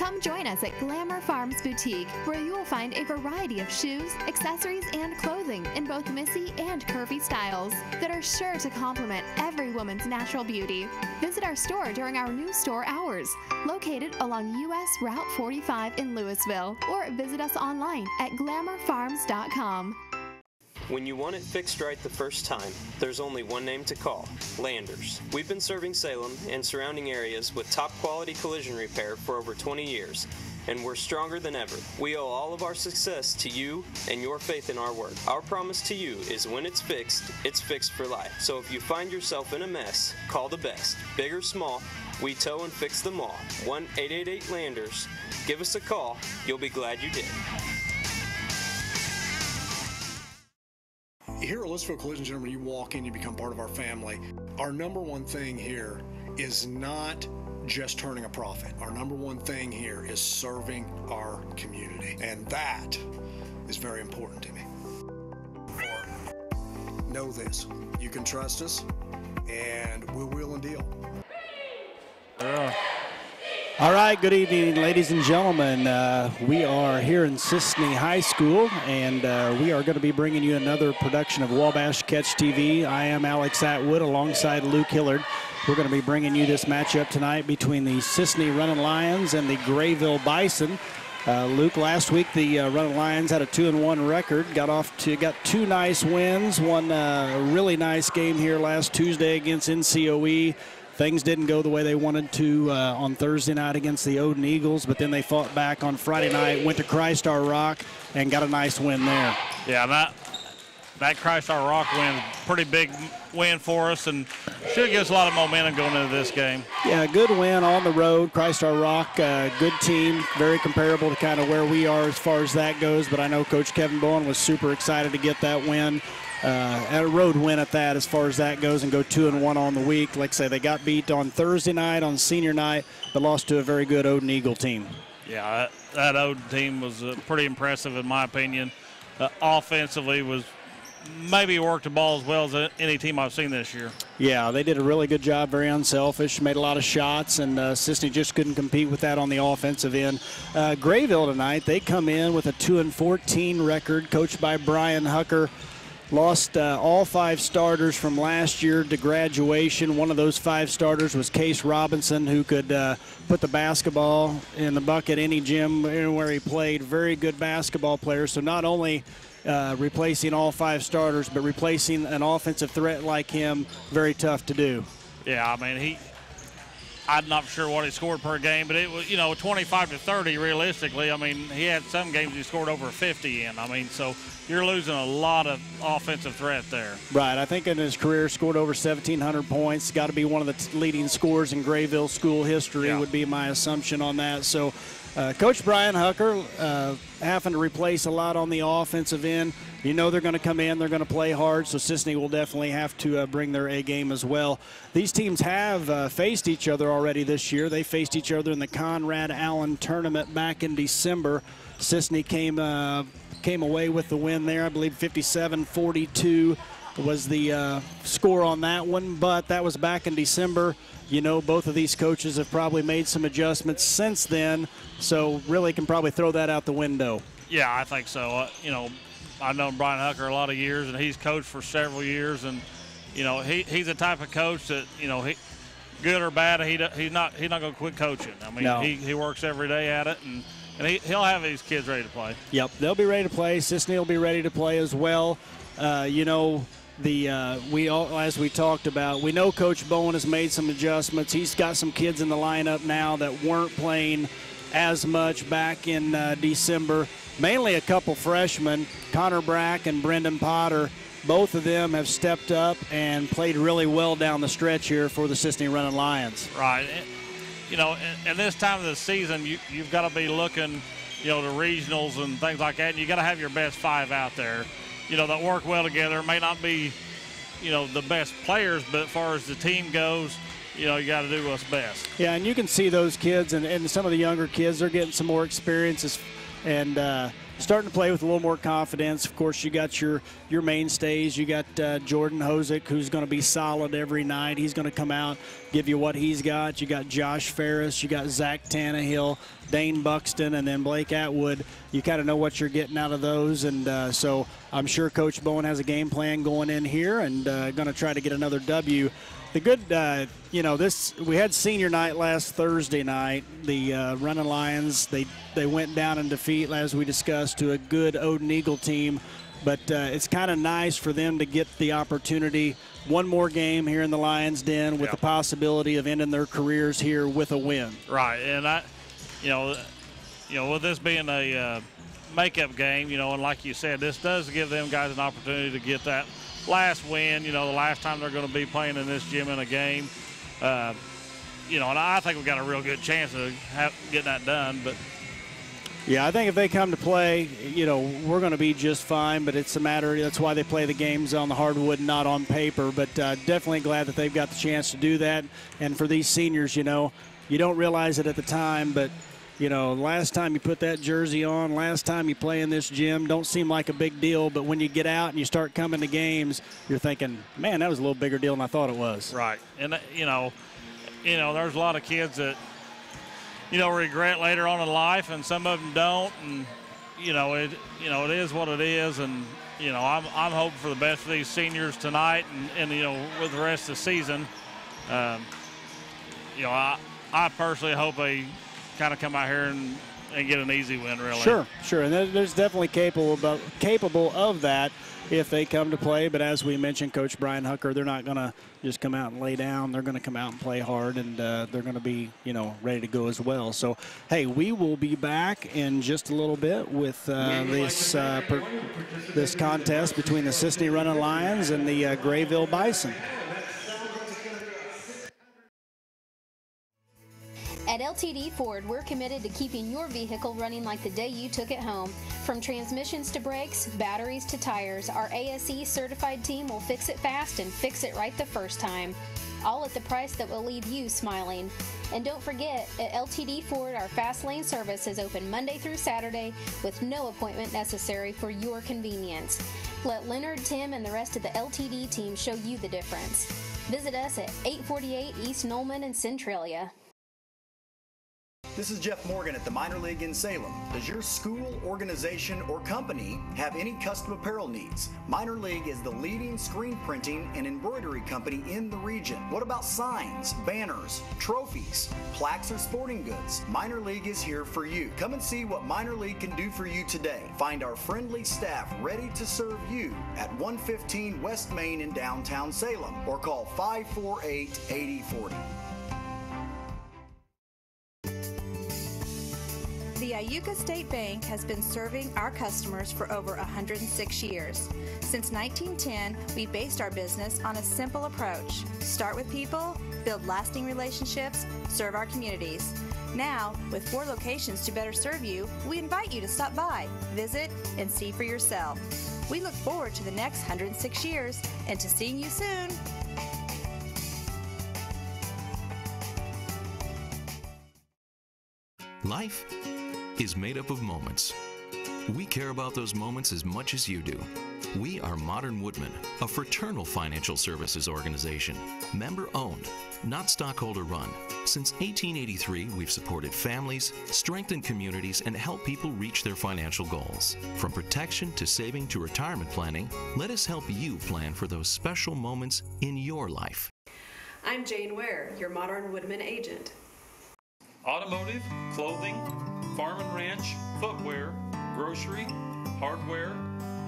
Come join us at Glamour Farms Boutique, where you will find a variety of shoes, accessories, and clothing in both missy and curvy styles that are sure to complement every woman's natural beauty. Visit our store during our new store hours, located along US Route 45 in Louisville, or visit us online at glamourfarms.com. When you want it fixed right the first time, there's only one name to call: Landers. We've been serving Salem and surrounding areas with top quality collision repair for over 20 years, and we're stronger than ever. We owe all of our success to you and your faith in our work. Our promise to you is when it's fixed for life. So if you find yourself in a mess, call the best. Big or small, we tow and fix them all. 1-888-LANDERS. Give us a call. You'll be glad you did. Here at Louisville Collision Center, when you walk in, you become part of our family. Our number one thing here is not just turning a profit. Our number one thing here is serving our community, and that is very important to me. Know this: you can trust us, and we'll wheel and deal. All right, good evening, ladies and gentlemen. We are here in Cisne High School, and we are going to be bringing you another production of Wabash Catch TV. I am Alex Atwood alongside Luke Hillard. We're going to be bringing you this matchup tonight between the Cisne Running Lions and the Grayville Bison. Luke, last week the Running Lions had a 2-1 record, got two nice wins, won a really nice game here last Tuesday against NCOE. Things didn't go the way they wanted to on Thursday night against the Odin Eagles, but then they fought back on Friday night, went to Christ Our Rock, and got a nice win there. Yeah, that Christ Our Rock win, pretty big win for us, and should give us a lot of momentum going into this game. Yeah, good win on the road. Christ Our Rock, good team, very comparable to kind of where we are as far as that goes, but I know Coach Kevin Bowen was super excited to get that win. A road win at that as far as that goes, and go 2-1 on the week. Like I say, they got beat on Thursday night, on senior night, but lost to a very good Odin Eagle team. Yeah, that Odin team was pretty impressive in my opinion. Offensively was maybe worked the ball as well as any team I've seen this year. Yeah, they did a really good job, very unselfish, made a lot of shots, and Cisne just couldn't compete with that on the offensive end. Grayville tonight, they come in with a 2-14 record, coached by Brian Hucker. Lost all 5 starters from last year to graduation. One of those 5 starters was Case Robinson, who could put the basketball in the bucket any gym where he played. Very good basketball player. So not only replacing all 5 starters, but replacing an offensive threat like him, very tough to do. Yeah, I mean, I'm not sure what he scored per game, but it was, 25 to 30 realistically. I mean, he had some games he scored over 50 in. I mean, so you're losing a lot of offensive threat there. Right. I think in his career scored over 1,700 points. Got to be one of the leading scorers in Grayville school history, would be my assumption on that. So Coach Brian Hucker having to replace a lot on the offensive end. You know they're going to come in, they're going to play hard, so Cisne will definitely have to bring their A game as well. These teams have faced each other already this year. They faced each other in the Conrad Allen tournament back in December. Cisne came away with the win there. I believe 57-42 was the score on that one, but that was back in December. You know, both of these coaches have probably made some adjustments since then, so really can probably throw that out the window. Yeah, I think so. I've known Brian Hucker a lot of years, and he's coached for several years, and he's the type of coach that he, good or bad, he's not going to quit coaching. I mean, no. he works every day at it, and he'll have these kids ready to play. Yep, they'll be ready to play. Cisne will be ready to play as well. As we talked about, we know Coach Bowen has made some adjustments. He's got some kids in the lineup now that weren't playing as much back in December. Mainly a couple freshmen, Connor Brack and Brendan Potter. Both of them have stepped up and played really well down the stretch here for the Cisne Running Lions. Right. In this time of the season, you've got to be looking, to regionals and things like that, and you got to have your best 5 out there, that work well together. It may not be, the best players, but as far as the team goes, you got to do what's best. Yeah, and you can see those kids and some of the younger kids, they're getting some more experiences. And starting to play with a little more confidence. Of course, you got your mainstays. You got Jordan Hosick, who's going to be solid every night. He's going to come out, give you what he's got. You got Josh Ferris. You got Zach Tannehill, Dane Buxton, and then Blake Atwood. You kind of know what you're getting out of those. And so I'm sure Coach Bowen has a game plan going in here and going to try to get another W. The good, we had senior night last Thursday night. The Running Lions, they went down in defeat, as we discussed, to a good Odin Eagle team. But it's kind of nice for them to get the opportunity, one more game here in the Lions Den with the possibility of ending their careers here with a win. Right, and with this being a makeup game, and like you said, this does give them guys an opportunity to get that last win, the last time they're going to be playing in this gym in a game. And I think we've got a real good chance of getting that done. But yeah, I think if they come to play, we're going to be just fine, but it's a matter, that's why they play the games on the hardwood, not on paper. But definitely glad that they've got the chance to do that. And for these seniors, you don't realize it at the time, but last time you put that jersey on, last time you play in this gym, don't seem like a big deal. But when you get out and you start coming to games, you're thinking, man, that was a little bigger deal than I thought it was. Right. And, there's a lot of kids that, regret later on in life, and some of them don't. And, it is what it is. And, I'm hoping for the best for these seniors tonight and with the rest of the season. I personally hope they kind of come out here and get an easy win, really. Sure. And there's definitely capable of that if they come to play. But as we mentioned, Coach Brian Hucker, they're not going to just come out and lay down. They're going to come out and play hard, and they're going to be, ready to go as well. So, hey, we will be back in just a little bit with this contest between the Cisne Running Lions and the Grayville Bison. At LTD Ford, we're committed to keeping your vehicle running like the day you took it home. From transmissions to brakes, batteries to tires, our ASE certified team will fix it fast and fix it right the first time. All at the price that will leave you smiling. And don't forget, at LTD Ford, our fast lane service is open Monday through Saturday with no appointment necessary for your convenience. Let Leonard, Tim, and the rest of the LTD team show you the difference. Visit us at 848 East Nolman in Centralia. This is Jeff Morgan at the Minor League in Salem. Does your school, organization, or company have any custom apparel needs? Minor League is the leading screen printing and embroidery company in the region. What about signs, banners, trophies, plaques, or sporting goods? Minor League is here for you. Come and see what Minor League can do for you today. Find our friendly staff ready to serve you at 115 West Main in downtown Salem, or call 548-8040. The Iuka State Bank has been serving our customers for over 106 years. Since 1910, we based our business on a simple approach. Start with people, build lasting relationships, serve our communities. Now, with 4 locations to better serve you, we invite you to stop by, visit, and see for yourself. We look forward to the next 106 years and to seeing you soon. Life is made up of moments. We care about those moments as much as you do. We are Modern Woodmen, a fraternal financial services organization, member-owned, not stockholder-run. Since 1883, we've supported families, strengthened communities, and helped people reach their financial goals. From protection to saving to retirement planning, let us help you plan for those special moments in your life. I'm Jane Ware, your Modern Woodman agent. Automotive, clothing, farm and ranch, footwear, grocery, hardware,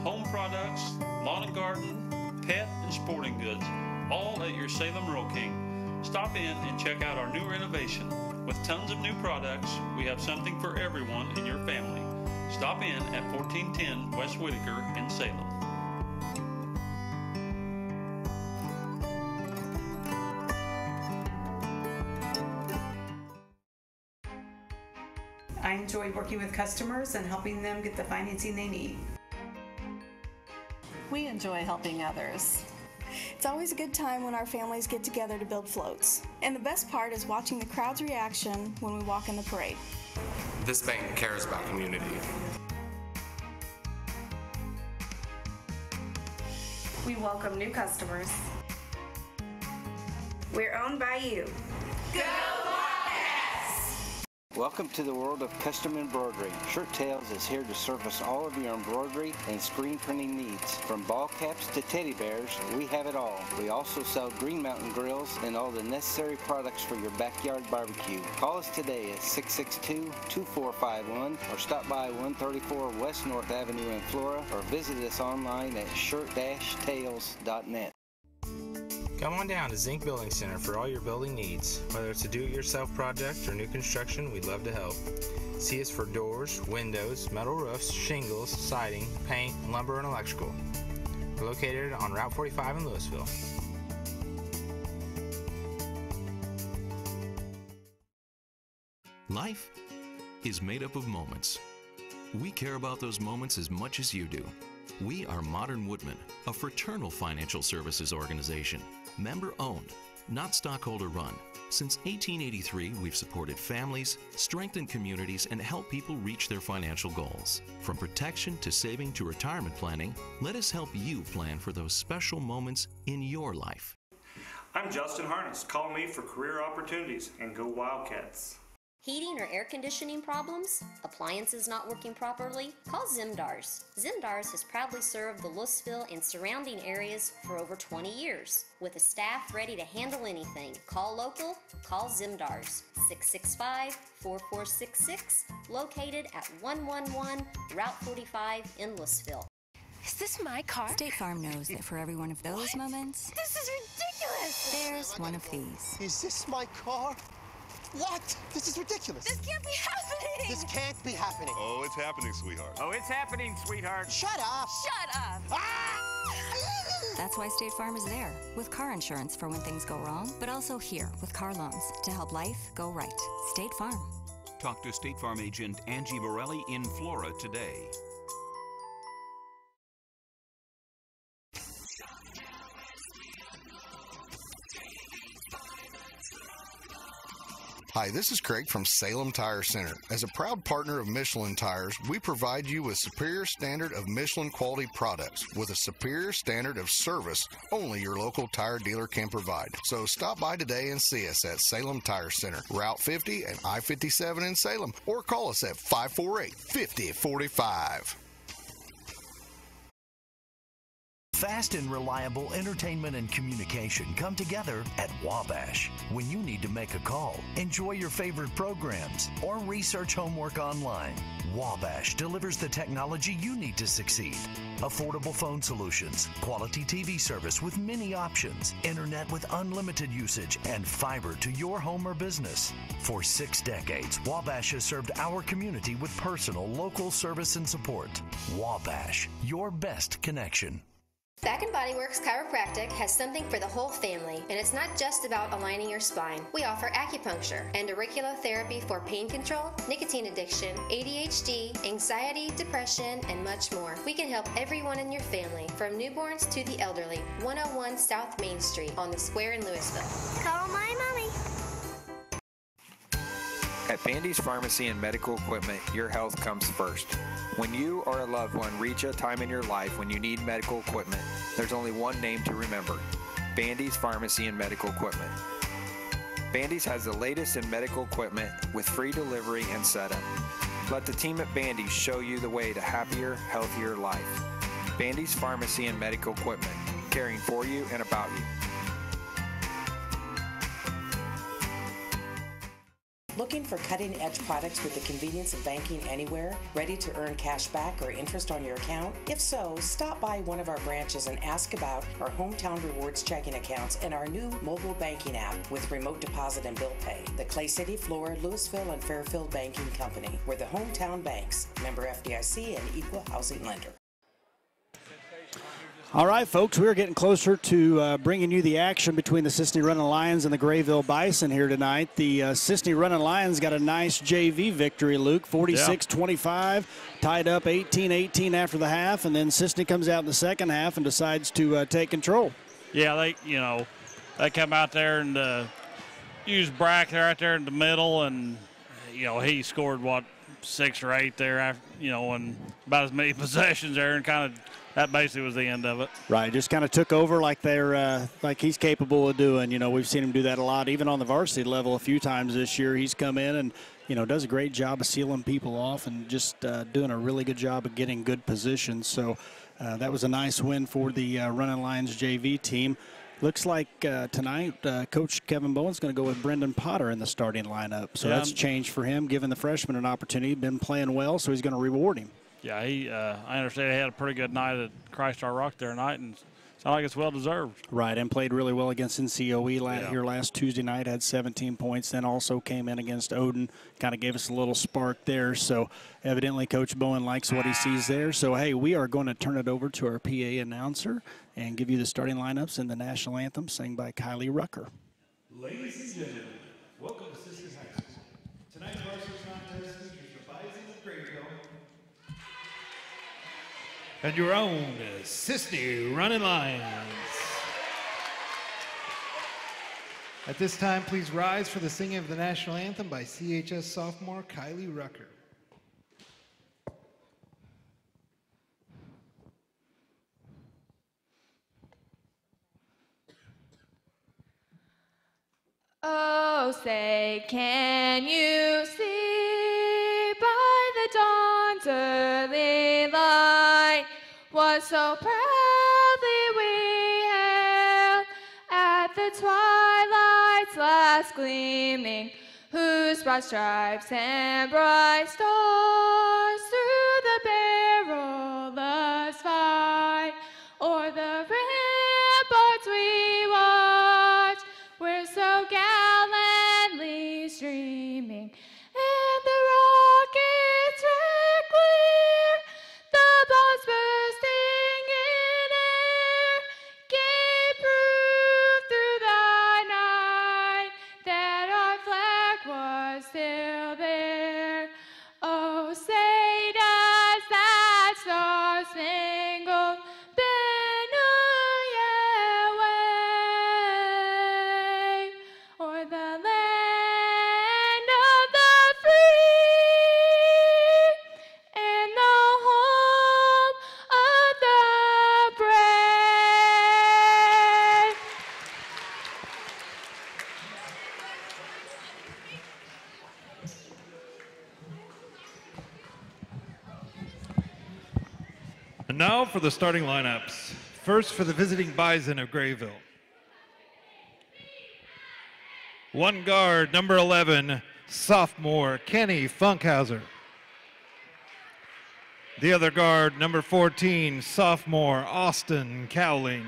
home products, lawn and garden, pet and sporting goods, all at your Salem Rural King. Stop in and check out our new renovation. With tons of new products, we have something for everyone in your family. Stop in at 1410 West Whitaker in Salem. I enjoy working with customers and helping them get the financing they need. We enjoy helping others. It's always a good time when our families get together to build floats. And the best part is watching the crowd's reaction when we walk in the parade. This bank cares about community. We welcome new customers. We're owned by you. Go Wabash! Welcome to the world of custom embroidery. Shirt Tales is here to service all of your embroidery and screen printing needs. From ball caps to teddy bears, we have it all. We also sell Green Mountain grills and all the necessary products for your backyard barbecue. Call us today at 662-2451 or stop by 134 West North Avenue in Flora or visit us online at shirt-tales.net. Come on down to Zinc Building Center for all your building needs. Whether it's a do-it-yourself project or new construction, we'd love to help. See us for doors, windows, metal roofs, shingles, siding, paint, lumber, and electrical. We're located on Route 45 in Louisville. Life is made up of moments. We care about those moments as much as you do. We are Modern Woodmen, a fraternal financial services organization. Member-owned, not stockholder-run. Since 1883, we've supported families, strengthened communities, and helped people reach their financial goals. From protection to saving to retirement planning, let us help you plan for those special moments in your life. I'm Justin Harness. Call me for career opportunities and go Wildcats. Heating or air conditioning problems? Appliances not working properly? Call Zimdars. Zimdars has proudly served the Louisville and surrounding areas for over 20 years. With a staff ready to handle anything, call local, call Zimdars. 665-4466, located at 111 Route 45 in Louisville. Is this my car? State Farm knows that for every one of those moments, This is ridiculous! there's one of these. Is this my car? What? This is ridiculous. This can't be happening! This can't be happening. Oh, it's happening, sweetheart. Oh, it's happening, sweetheart. Shut up. Shut up! That's why State Farm is there, with car insurance for when things go wrong, but also here with car loans to help life go right. State Farm. Talk to State Farm agent Angie Morelli in Flora today. Hi, this is Craig from Salem Tire Center. As a proud partner of Michelin Tires, we provide you with superior standard of Michelin quality products with a superior standard of service only your local tire dealer can provide. So stop by today and see us at Salem Tire Center, Route 50 and I-57 in Salem, or call us at 548-5045. Fast and reliable entertainment and communication come together at Wabash. When you need to make a call, enjoy your favorite programs, or research homework online, Wabash delivers the technology you need to succeed. Affordable phone solutions, quality TV service with many options, internet with unlimited usage, and fiber to your home or business. For 6 decades, Wabash has served our community with personal, local service and support. Wabash, your best connection. Bath & Body Works Chiropractic has something for the whole family, and it's not just about aligning your spine. We offer acupuncture and auriculotherapy for pain control, nicotine addiction, ADHD, anxiety, depression, and much more. We can help everyone in your family, from newborns to the elderly. 101 South Main Street on the Square in Louisville. Call my mommy. At Bandy's Pharmacy and Medical Equipment, your health comes first. When you or a loved one reach a time in your life when you need medical equipment, there's only one name to remember: Bandy's Pharmacy and Medical Equipment. Bandy's has the latest in medical equipment with free delivery and setup. Let the team at Bandy's show you the way to happier, healthier life. Bandy's Pharmacy and Medical Equipment, caring for you and about you. Looking for cutting-edge products with the convenience of banking anywhere? Ready to earn cash back or interest on your account? If so, stop by one of our branches and ask about our Hometown Rewards checking accounts and our new mobile banking app with remote deposit and bill pay. The Clay City, Flora, Louisville, and Fairfield Banking Company. We're the hometown banks, member FDIC and equal housing lender. All right, folks, we're getting closer to bringing you the action between the Cisne Running Lions and the Grayville Bison here tonight. The Cisne Running Lions got a nice JV victory, Luke, 46-25, tied up 18-18 after the half, and then Cisne comes out in the second half and decides to take control. Yeah, they come out there and used Brack right there in the middle, and, he scored, 6 or 8 there, after, and about as many possessions there, and kind of that basically was the end of it. Right, just kind of took over like like he's capable of doing. You know, we've seen him do that a lot, even on the varsity level a few times this year. He's come in and, you know, does a great job of sealing people off and just doing a really good job of getting good positions. So that was a nice win for the Running Lions JV team. Looks like tonight Coach Kevin Bowen's going to go with Brendan Potter in the starting lineup. So that's changed for him, giving the freshman an opportunity. Been playing well, so he's going to reward him. Yeah, I understand he had a pretty good night at Christ Our Rock there tonight, and it's not like it's well-deserved. Right, and played really well against NCOE here last Tuesday night, had 17 points, then also came in against Odin, kind of gave us a little spark there. So evidently Coach Bowen likes what he sees there. So, hey, we are going to turn it over to our PA announcer and give you the starting lineups in the national anthem sang by Kylie Rucker. Ladies and gentlemen, welcome to Cisne High School. Tonight's varsity contest features the Bison of Grayville and your own Cisne Running Lions. At this time, please rise for the singing of the national anthem by CHS sophomore Kylie Rucker. Oh, say, can you see by the dawn's early light what so proudly we hailed at the twilight's last gleaming, whose broad stripes and bright stars through the perilous fight o'er the ramparts we watch, we're so gallantly streaming, and the rockets red glare, the bombs bursting in air, gave proof through the night that our flag was still there. Oh, say does that star-spangled banner yet wave o'er the land of the free and the home of the brave? And now for the starting lineups. First for the visiting Bison of Grayville. One guard, number 11, sophomore Kenny Funkhauser. The other guard, number 14, sophomore Austin Cowling.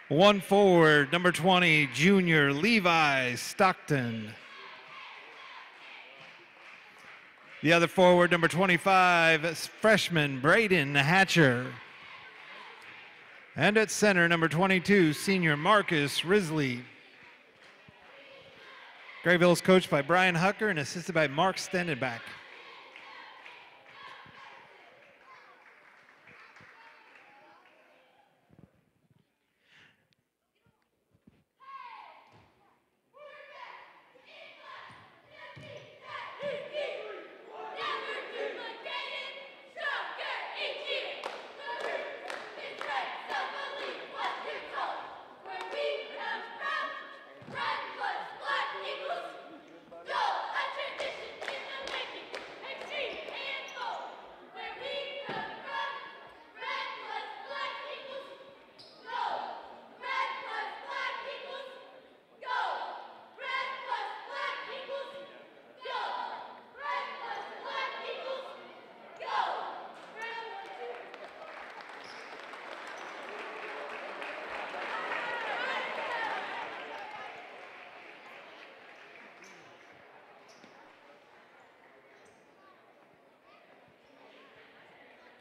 One forward, number 20, junior Levi Stockton. The other forward, number 25, freshman Braden Hatcher. And at center, number 22, senior Marcus Risley. Grayville is coached by Brian Hucker and assisted by Mark Stendenbach.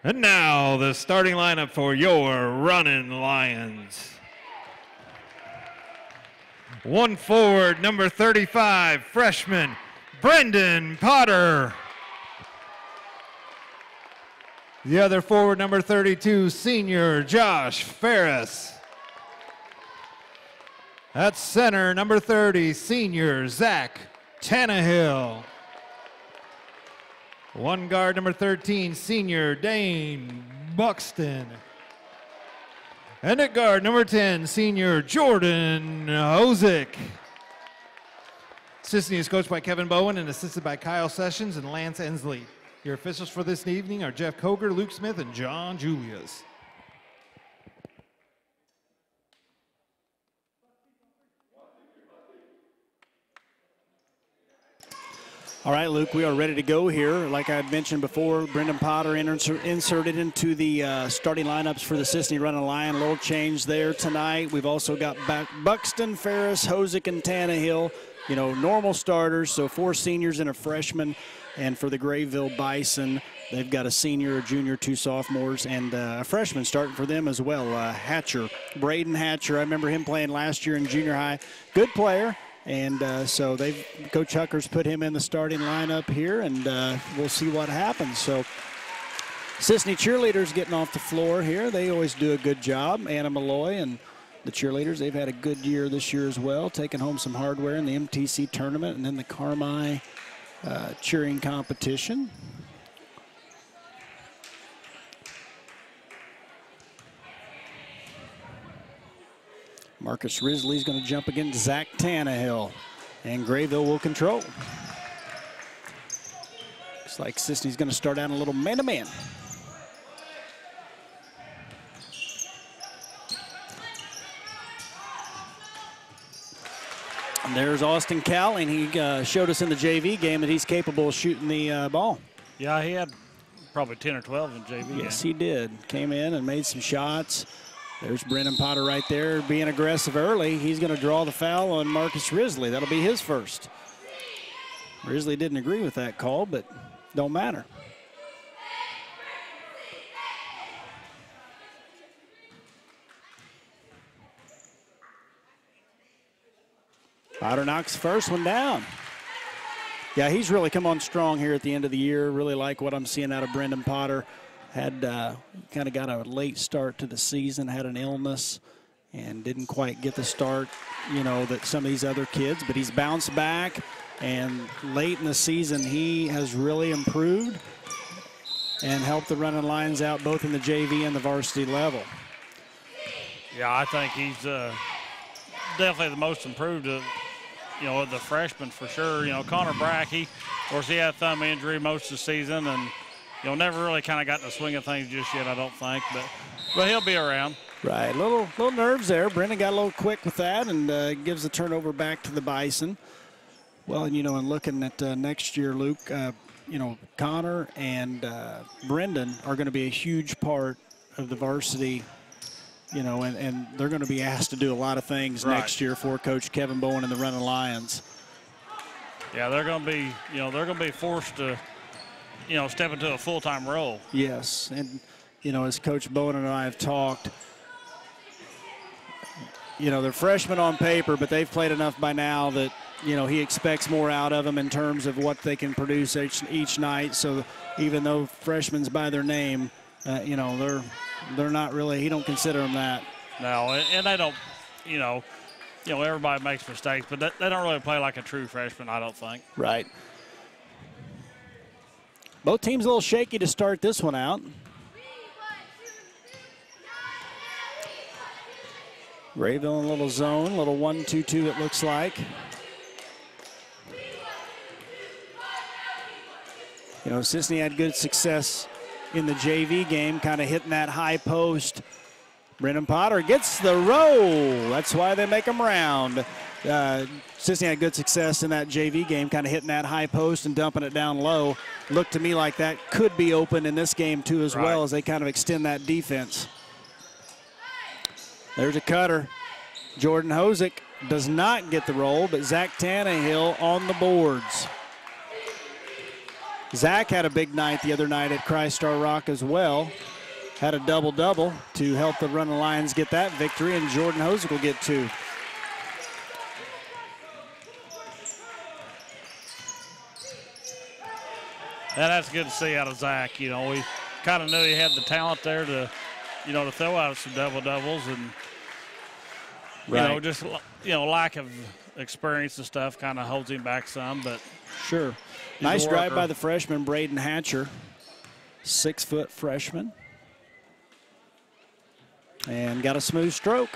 And now the starting lineup for your Running Lions. One forward, number 35, freshman Brendan Potter. The other forward, number 32, senior Josh Ferris. At center, number 30, senior Zach Tannehill. One guard, number 13, senior Dane Buxton. And at guard, number 10, senior Jordan Hosick. Cisne is coached by Kevin Bowen and assisted by Kyle Sessions and Lance Ensley. Your officials for this evening are Jeff Koger, Luke Smith, and John Julius. All right, Luke, we are ready to go here. Like I had mentioned before, Brendan Potter inserted into the starting lineups for the Cisne Running Lion. A little change there tonight. We've also got Buxton, Ferris, Hosick, and Tannehill. You know, normal starters, so 4 seniors and a freshman. And for the Grayville Bison, they've got a senior, a junior, 2 sophomores, and a freshman starting for them as well, Hatcher. Braden Hatcher, I remember him playing last year in junior high. Good player. And so Coach Hucker's put him in the starting lineup here, and we'll see what happens. So Cisne cheerleaders getting off the floor here. They always do a good job. Anna Malloy and the cheerleaders, they've had a good year this year as well, taking home some hardware in the MTC tournament and then the Carmi cheering competition. Marcus Risley's going to jump against Zach Tannehill, and Grayville will control. Looks like Cisne's going to start out a little man-to-man. And there's Austin Cowling. He showed us in the JV game that he's capable of shooting the ball. Yeah, he had probably 10 or 12 in JV. Yes, he did. Came in and made some shots. There's Brendan Potter right there being aggressive early. He's going to draw the foul on Marcus Risley. That'll be his first. Risley didn't agree with that call, but don't matter. Potter knocks the first one down. Yeah, he's really come on strong here at the end of the year. Really like what I'm seeing out of Brendan Potter. Had kind of got a late start to the season, had an illness, and didn't quite get the start, you know, that some of these other kids, but he's bounced back, and late in the season he has really improved and helped the Running Lions out both in the JV and the varsity level. Yeah, I think he's definitely the most improved of, you know, the freshman for sure. You know, Connor Brack, he had a thumb injury most of the season, and you know, never really kind of got in the swing of things just yet, I don't think, but he'll be around. Right, little nerves there. Brendan got a little quick with that and gives the turnover back to the Bison. Well, and you know, and looking at next year, Luke, you know, Connor and Brendan are going to be a huge part of the varsity, you know, and they're going to be asked to do a lot of things next year for Coach Kevin Bowen and the Running Lions. Yeah, they're going to be, you know, they're going to be forced to, you know, step into a full-time role. Yes, and, you know, as Coach Bowen and I have talked, you know, they're freshmen on paper, but they've played enough by now that, you know, he expects more out of them in terms of what they can produce each night. So even though freshmen's by their name, you know, they're not really, he don't consider them that. No, and they don't, you know, everybody makes mistakes, but they don't really play like a true freshman, I don't think. Right. Both teams a little shaky to start this one out. Grayville in a little zone, a little 1-2-2 it looks like. You know, Cisne had good success in the JV game, kind of hitting that high post. Brendan Potter gets the roll. That's why they make them round. Cisne had good success in that JV game, kind of hitting that high post and dumping it down low. Looked to me like that could be open in this game too as well, as they kind of extend that defense. There's a cutter. Jordan Hosick does not get the roll, but Zach Tannehill on the boards. Zach had a big night the other night at Christ-Star Rock as well. Had a double-double to help the Running Lions get that victory, and Jordan Hosick will get 2. And that's good to see out of Zach. You know, we kind of knew he had the talent there to, you know, to throw out some double-doubles, and, you know, just, you know, lack of experience and stuff kind of holds him back some, but sure. Nice drive by the freshman, Braden Hatcher, 6-foot freshman. And got a smooth stroke.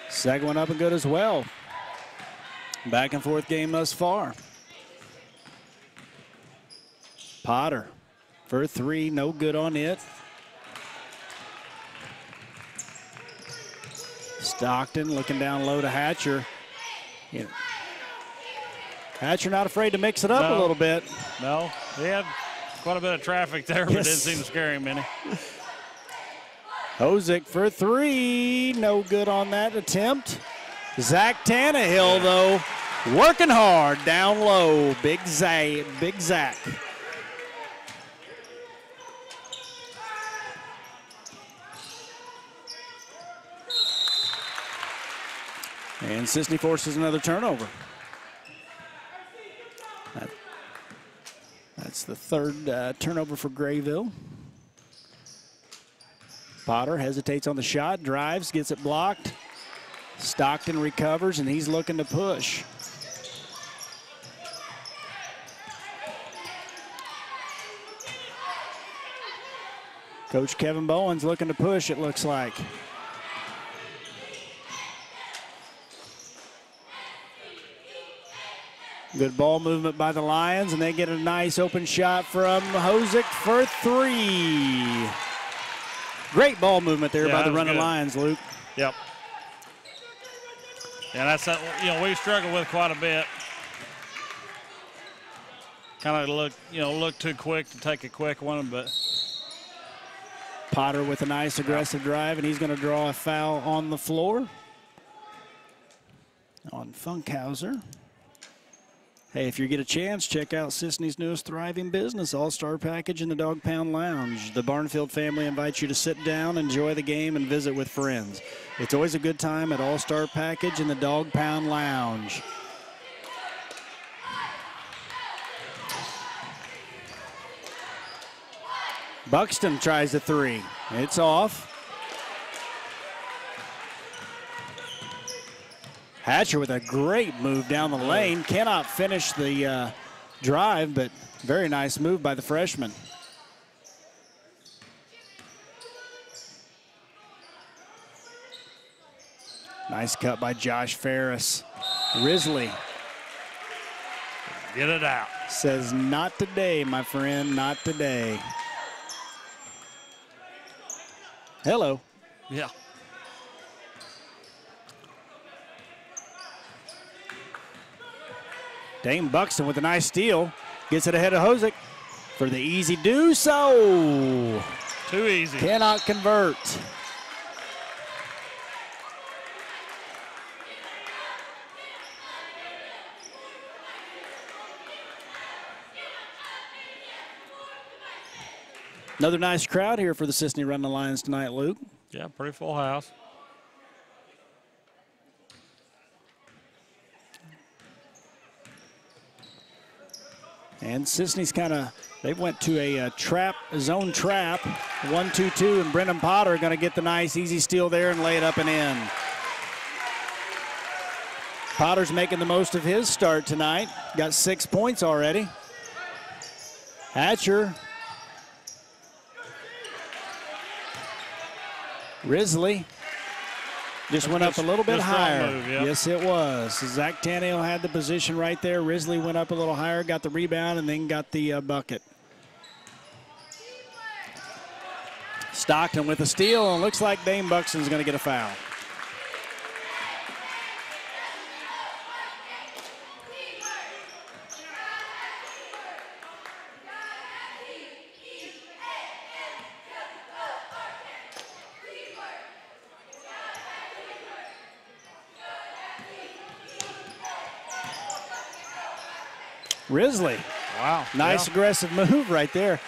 Second one up and good as well. Back and forth game thus far. Potter for 3, no good on it. Stockton looking down low to Hatcher. Yeah. Hatcher not afraid to mix it up a little bit. No, he had quite a bit of traffic there, but it didn't seem to scare him any. Hosick for 3, no good on that attempt. Zach Tannehill, though, working hard down low. Big Zach. And Cisne forces another turnover. That's the third turnover for Grayville. Potter hesitates on the shot, drives, gets it blocked. Stockton recovers, and he's looking to push. Coach Kevin Bowen's looking to push, it looks like. Good ball movement by the Lions, and they get a nice open shot from Hosick for 3. Great ball movement there by the running Lions, Luke. Yep. Yeah, that's that. We struggle with quite a bit. Kind of look too quick to take a quick one, but Potter with a nice aggressive drive, and he's going to draw a foul on the floor on Funkhauser. Hey, if you get a chance, check out Cisne's newest thriving business, All-Star Package in the Dog Pound Lounge. The Barnfield family invites you to sit down, enjoy the game, and visit with friends. It's always a good time at All-Star Package in the Dog Pound Lounge. Buxton tries the 3. It's off. Hatcher with a great move down the lane. Cannot finish the drive, but very nice move by the freshman. Nice cut by Josh Ferris. Risley. Get it out. Says, not today, my friend, not today. Hello. Yeah. Dane Buxton with a nice steal. Gets it ahead of Hosick for the easy do so. Too easy. Cannot convert. Another nice crowd here for the Cisne Running Lions tonight, Luke. Yeah, pretty full house. And Cisne's they went to a zone trap, 1-2-2, and Brendan Potter going to get the nice easy steal there and lay it up and in. Potter's making the most of his start tonight. Got 6 points already. Hatcher. Risley just went up a little bit higher. Move, yep. Yes, it was. Zach Tannehill had the position right there. Risley went up a little higher, got the rebound, and then got the bucket. Stockton with a steal, and looks like Dane Buxton's going to get a foul. Risley. Wow. Nice aggressive move right there.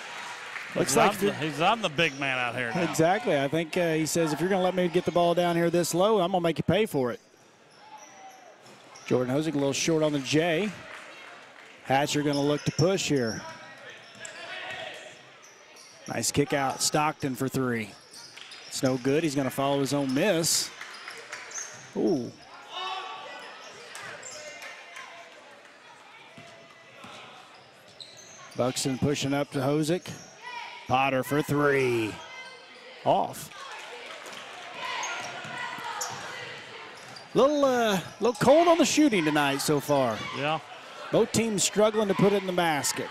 Looks like I'm the big man out here now. Exactly. I think he says, if you're going to let me get the ball down here this low, I'm going to make you pay for it. Jordan Hosick a little short on the J. Hatcher going to look to push here. Nice kick out. Stockton for 3. It's no good. He's going to follow his own miss. Ooh. Buxton pushing up to Hosick. Potter for 3. Off. Little cold on the shooting tonight so far. Yeah. Both teams struggling to put it in the basket.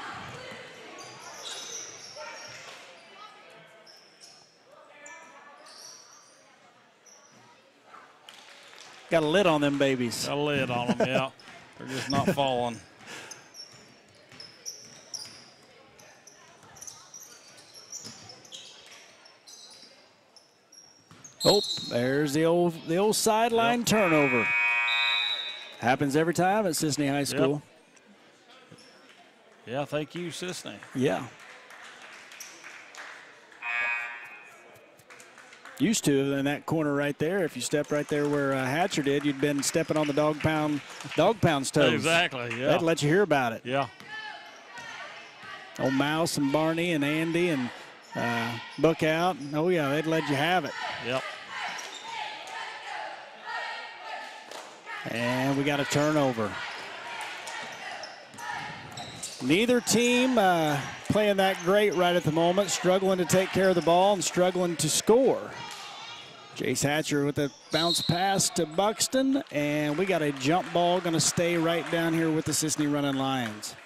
Got a lid on them babies. Got a lid on them, yeah. They're just not falling. Oh, there's the old sideline turnover. Happens every time at Cisne High School. Yeah, thank you, Cisne. Yeah. Used to in that corner right there. If you stepped right there where Hatcher did, you'd been stepping on the dog pound's toes. Exactly, yeah. That'd let you hear about it. Yeah. Old Mouse and Barney and Andy and Book out. Oh, yeah, they'd let you have it. Yep. And we got a turnover. Neither team playing that great right at the moment, struggling to take care of the ball and struggling to score. Jace Hatcher with a bounce pass to Buxton, and we got a jump ball going to stay right down here with the Cisne Running Lions.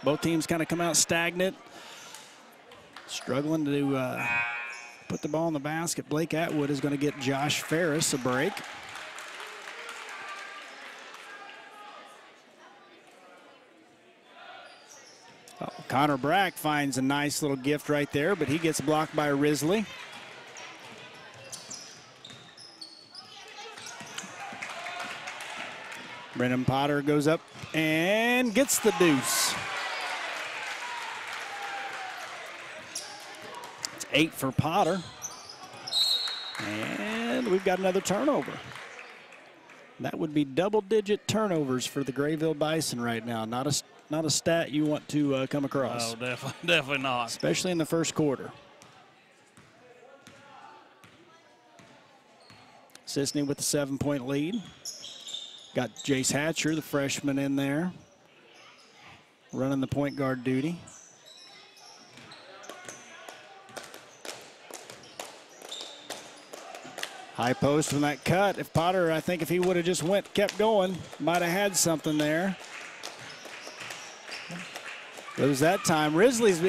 Both teams kind of come out stagnant, struggling to put the ball in the basket. Blake Atwood is going to get Josh Ferris a break. Oh, Connor Brack finds a nice little gift right there, but he gets blocked by Risley. Brennan Potter goes up and gets the deuce. It's 8 for Potter. And we've got another turnover. That would be double-digit turnovers for the Grayville Bison right now. Not a stat you want to come across. No, definitely not. Especially in the first quarter. Cisne with the 7-point lead. Got Jace Hatcher, the freshman, in there, running the point guard duty. High post from that cut. If Potter, I think if he would have just kept going, might have had something there. It was that time. Risley's,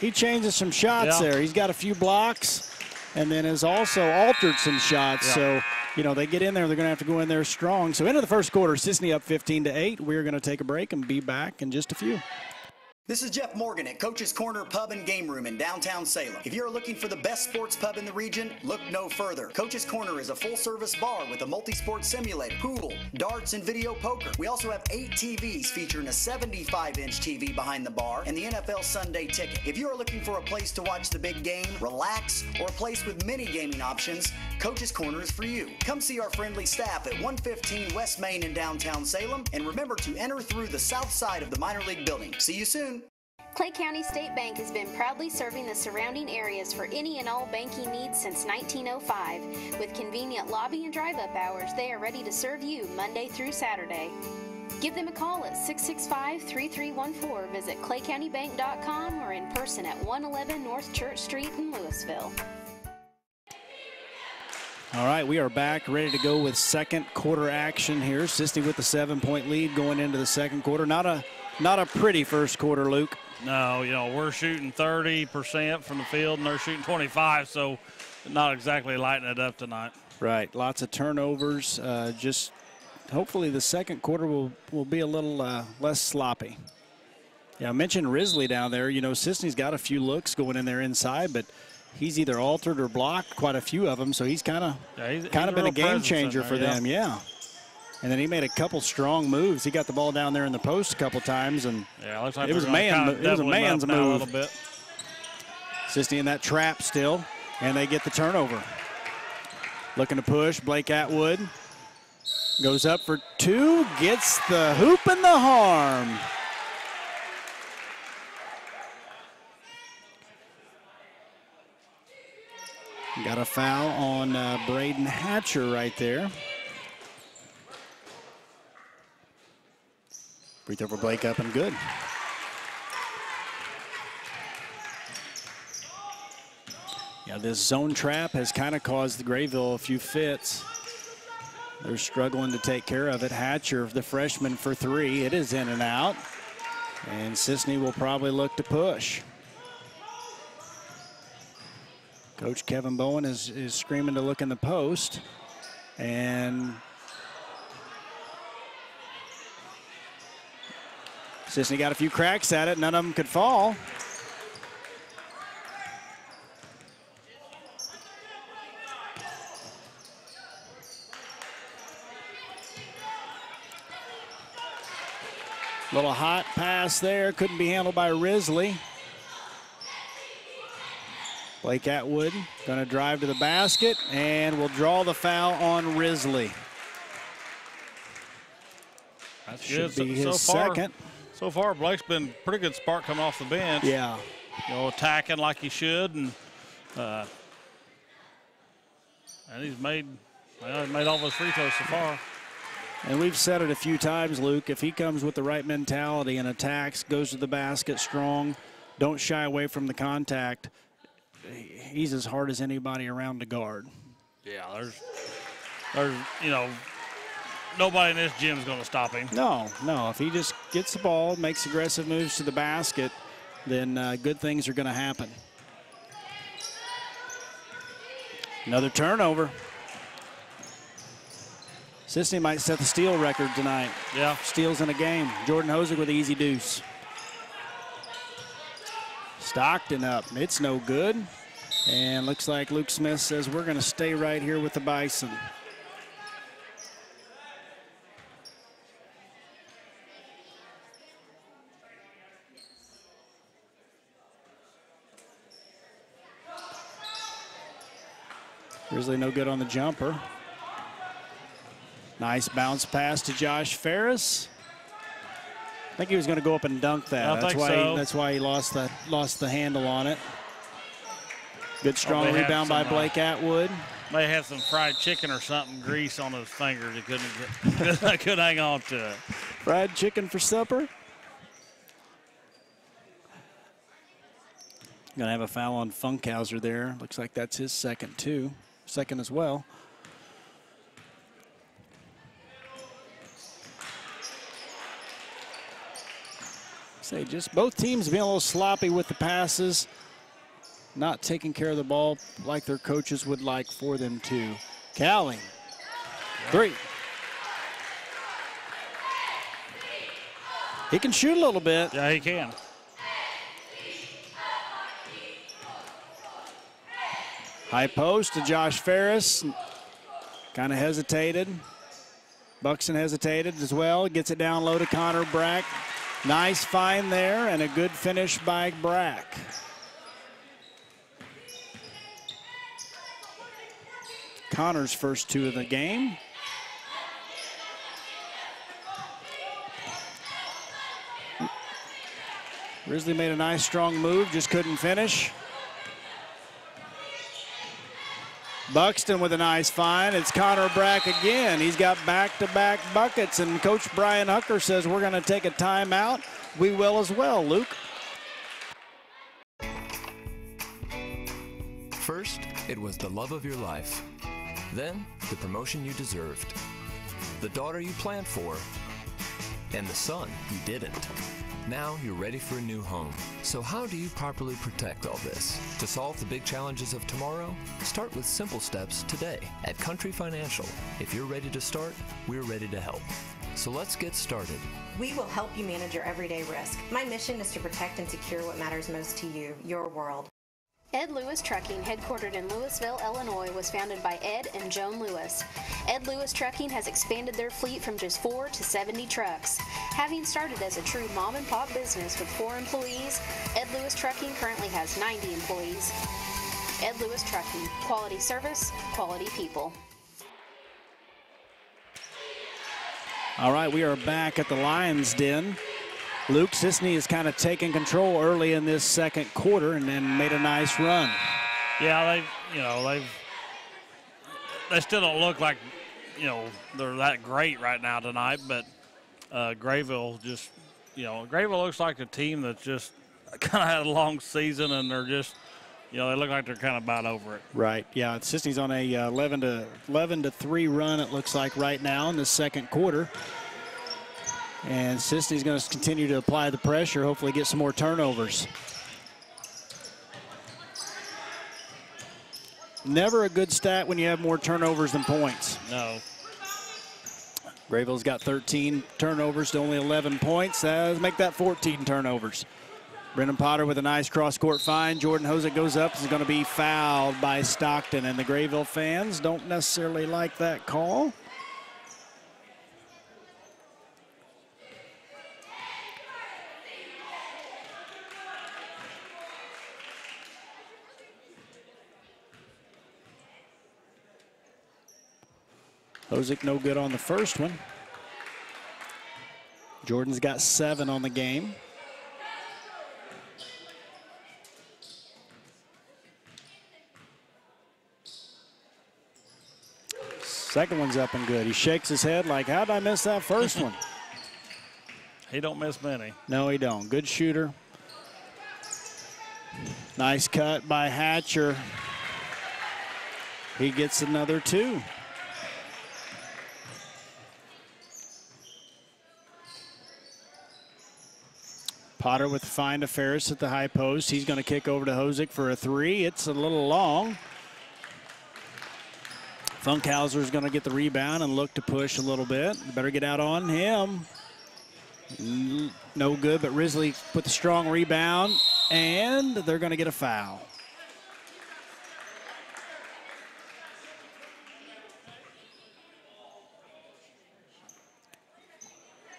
he changes some shots there. He's got a few blocks and then has also altered some shots. Yeah. So, you know, they get in there, they're going to have to go in there strong. So into the first quarter, Cisne up 15-8. We're going to take a break and be back in just a few. This is Jeff Morgan at Coach's Corner Pub and Game Room in downtown Salem. If you're looking for the best sports pub in the region, look no further. Coach's Corner is a full-service bar with a multi-sport simulator, pool, darts, and video poker. We also have 8 TVs featuring a 75-inch TV behind the bar and the NFL Sunday Ticket. If you are looking for a place to watch the big game, relax, or a place with many gaming options, Coach's Corner is for you. Come see our friendly staff at 115 West Main in downtown Salem, and remember to enter through the south side of the minor league building. See you soon. Clay County State Bank has been proudly serving the surrounding areas for any and all banking needs since 1905. With convenient lobby and drive-up hours, they are ready to serve you Monday through Saturday. Give them a call at 665-3314. Visit claycountybank.com or in person at 111 North Church Street in Louisville. All right, we are back, ready to go with second quarter action here. Cisne with the 7-point lead going into the second quarter. Not a pretty first quarter, Luke. No, you know, we're shooting 30% from the field, and they're shooting 25, so not exactly lighting it up tonight. Right, lots of turnovers. Just hopefully the second quarter will be a little less sloppy. Yeah, I mentioned Risley down there. You know, Cisne's got a few looks going in there inside, but he's either altered or blocked quite a few of them, so he's kind of been a game changer for them. Yeah. And then he made a couple strong moves. He got the ball down there in the post a couple times, and looks like it was a man's move. A little bit. Cisne in that trap still, and they get the turnover. Looking to push. Blake Atwood goes up for 2, gets the hoop and the harm. Got a foul on Braden Hatcher right there. Free throw for Blake up and good. Yeah, this zone trap has kind of caused the Grayville a few fits. They're struggling to take care of it. Hatcher, the freshman, for three. It is in and out. And Cisne will probably look to push. Coach Kevin Bowen is screaming to look in the post. And Cisne got a few cracks at it. None of them could fall. Little hot pass there, couldn't be handled by Risley. Blake Atwood gonna drive to the basket and will draw the foul on Risley. That's Should good. be his second. So far, Blake's been pretty good spark coming off the bench. Yeah. You know, attacking like he should, and he's made all of his free throws so far. And we've said it a few times, Luke, if he comes with the right mentality and attacks, goes to the basket strong, don't shy away from the contact, he's as hard as anybody around to guard. Yeah, there's you know, nobody in this gym is going to stop him. No. If he just gets the ball, makes aggressive moves to the basket, then good things are going to happen. Another turnover. Cisne might set the steal record tonight. Yeah. Steals in a game. Jordan Hosick with easy deuce. Stockton up. It's no good. And looks like Luke Smith says we're going to stay right here with the Bison. Grizzly no good on the jumper. Nice bounce pass to Josh Ferris. I think he was going to go up and dunk that. That's why he lost the handle on it. Good strong rebound by Blake Atwood. May have some fried chicken or something, grease on his fingers. He couldn't hang on to it. Fried chicken for supper. Gonna have a foul on Funkhauser there. Looks like that's his second too. Second as well. Say just both teams being a little sloppy with the passes, not taking care of the ball like their coaches would like for them to. Cowling, three. He can shoot a little bit. Yeah, he can. High post to Josh Ferris. Kind of hesitated. Buxton hesitated as well. Gets it down low to Connor Brack. Nice find there and a good finish by Brack. Connor's first two of the game. Risley made a nice strong move, just couldn't finish. Buxton with a nice find. It's Connor Brack again. He's got back-to-back buckets, and Coach Brian Hucker says we're going to take a timeout. We will as well, Luke. First, it was the love of your life. Then, the promotion you deserved. The daughter you planned for. And the son you didn't. Now you're ready for a new home. So how do you properly protect all this? To solve the big challenges of tomorrow, start with simple steps today. At Country Financial, if you're ready to start, we're ready to help. So let's get started. We will help you manage your everyday risk. My mission is to protect and secure what matters most to you, your world. Ed Lewis Trucking, headquartered in Louisville, Illinois, was founded by Ed and Joan Lewis. Ed Lewis Trucking has expanded their fleet from just 4 to 70 trucks. Having started as a true mom-and-pop business with 4 employees, Ed Lewis Trucking currently has 90 employees. Ed Lewis Trucking, quality service, quality people. All right, we are back at the Lions Den. Luke, Cisne has kind of taken control early in this second quarter and then made a nice run. Yeah, they still don't look like, they're that great right now tonight, but Grayville just, Grayville looks like a team that's just kind of had a long season, and they're just, they look like they're kind of about over it. Right, yeah. Cisne's on a 11-3 run, it looks like, right now in the second quarter. And Cisne's going to continue to apply the pressure, hopefully get some more turnovers. Never a good stat when you have more turnovers than points. No. Grayville's got 13 turnovers to only 11 points. Let's make that 14 turnovers. Brendan Potter with a nice cross-court find. Jordan Hosick goes up. Is going to be fouled by Stockton, and the Grayville fans don't necessarily like that call. Hosick no good on the first one. Jordan's got 7 on the game. Second one's up and good. He shakes his head like, how did I miss that first one? He don't miss many. No, he don't. Good shooter. Nice cut by Hatcher. He gets another 2. Potter with the find to Ferris at the high post. He's going to kick over to Hosick for a 3. It's a little long. Funkhauser's going to get the rebound and look to push a little bit. Better get out on him. No good, but Risley put the strong rebound, and they're going to get a foul.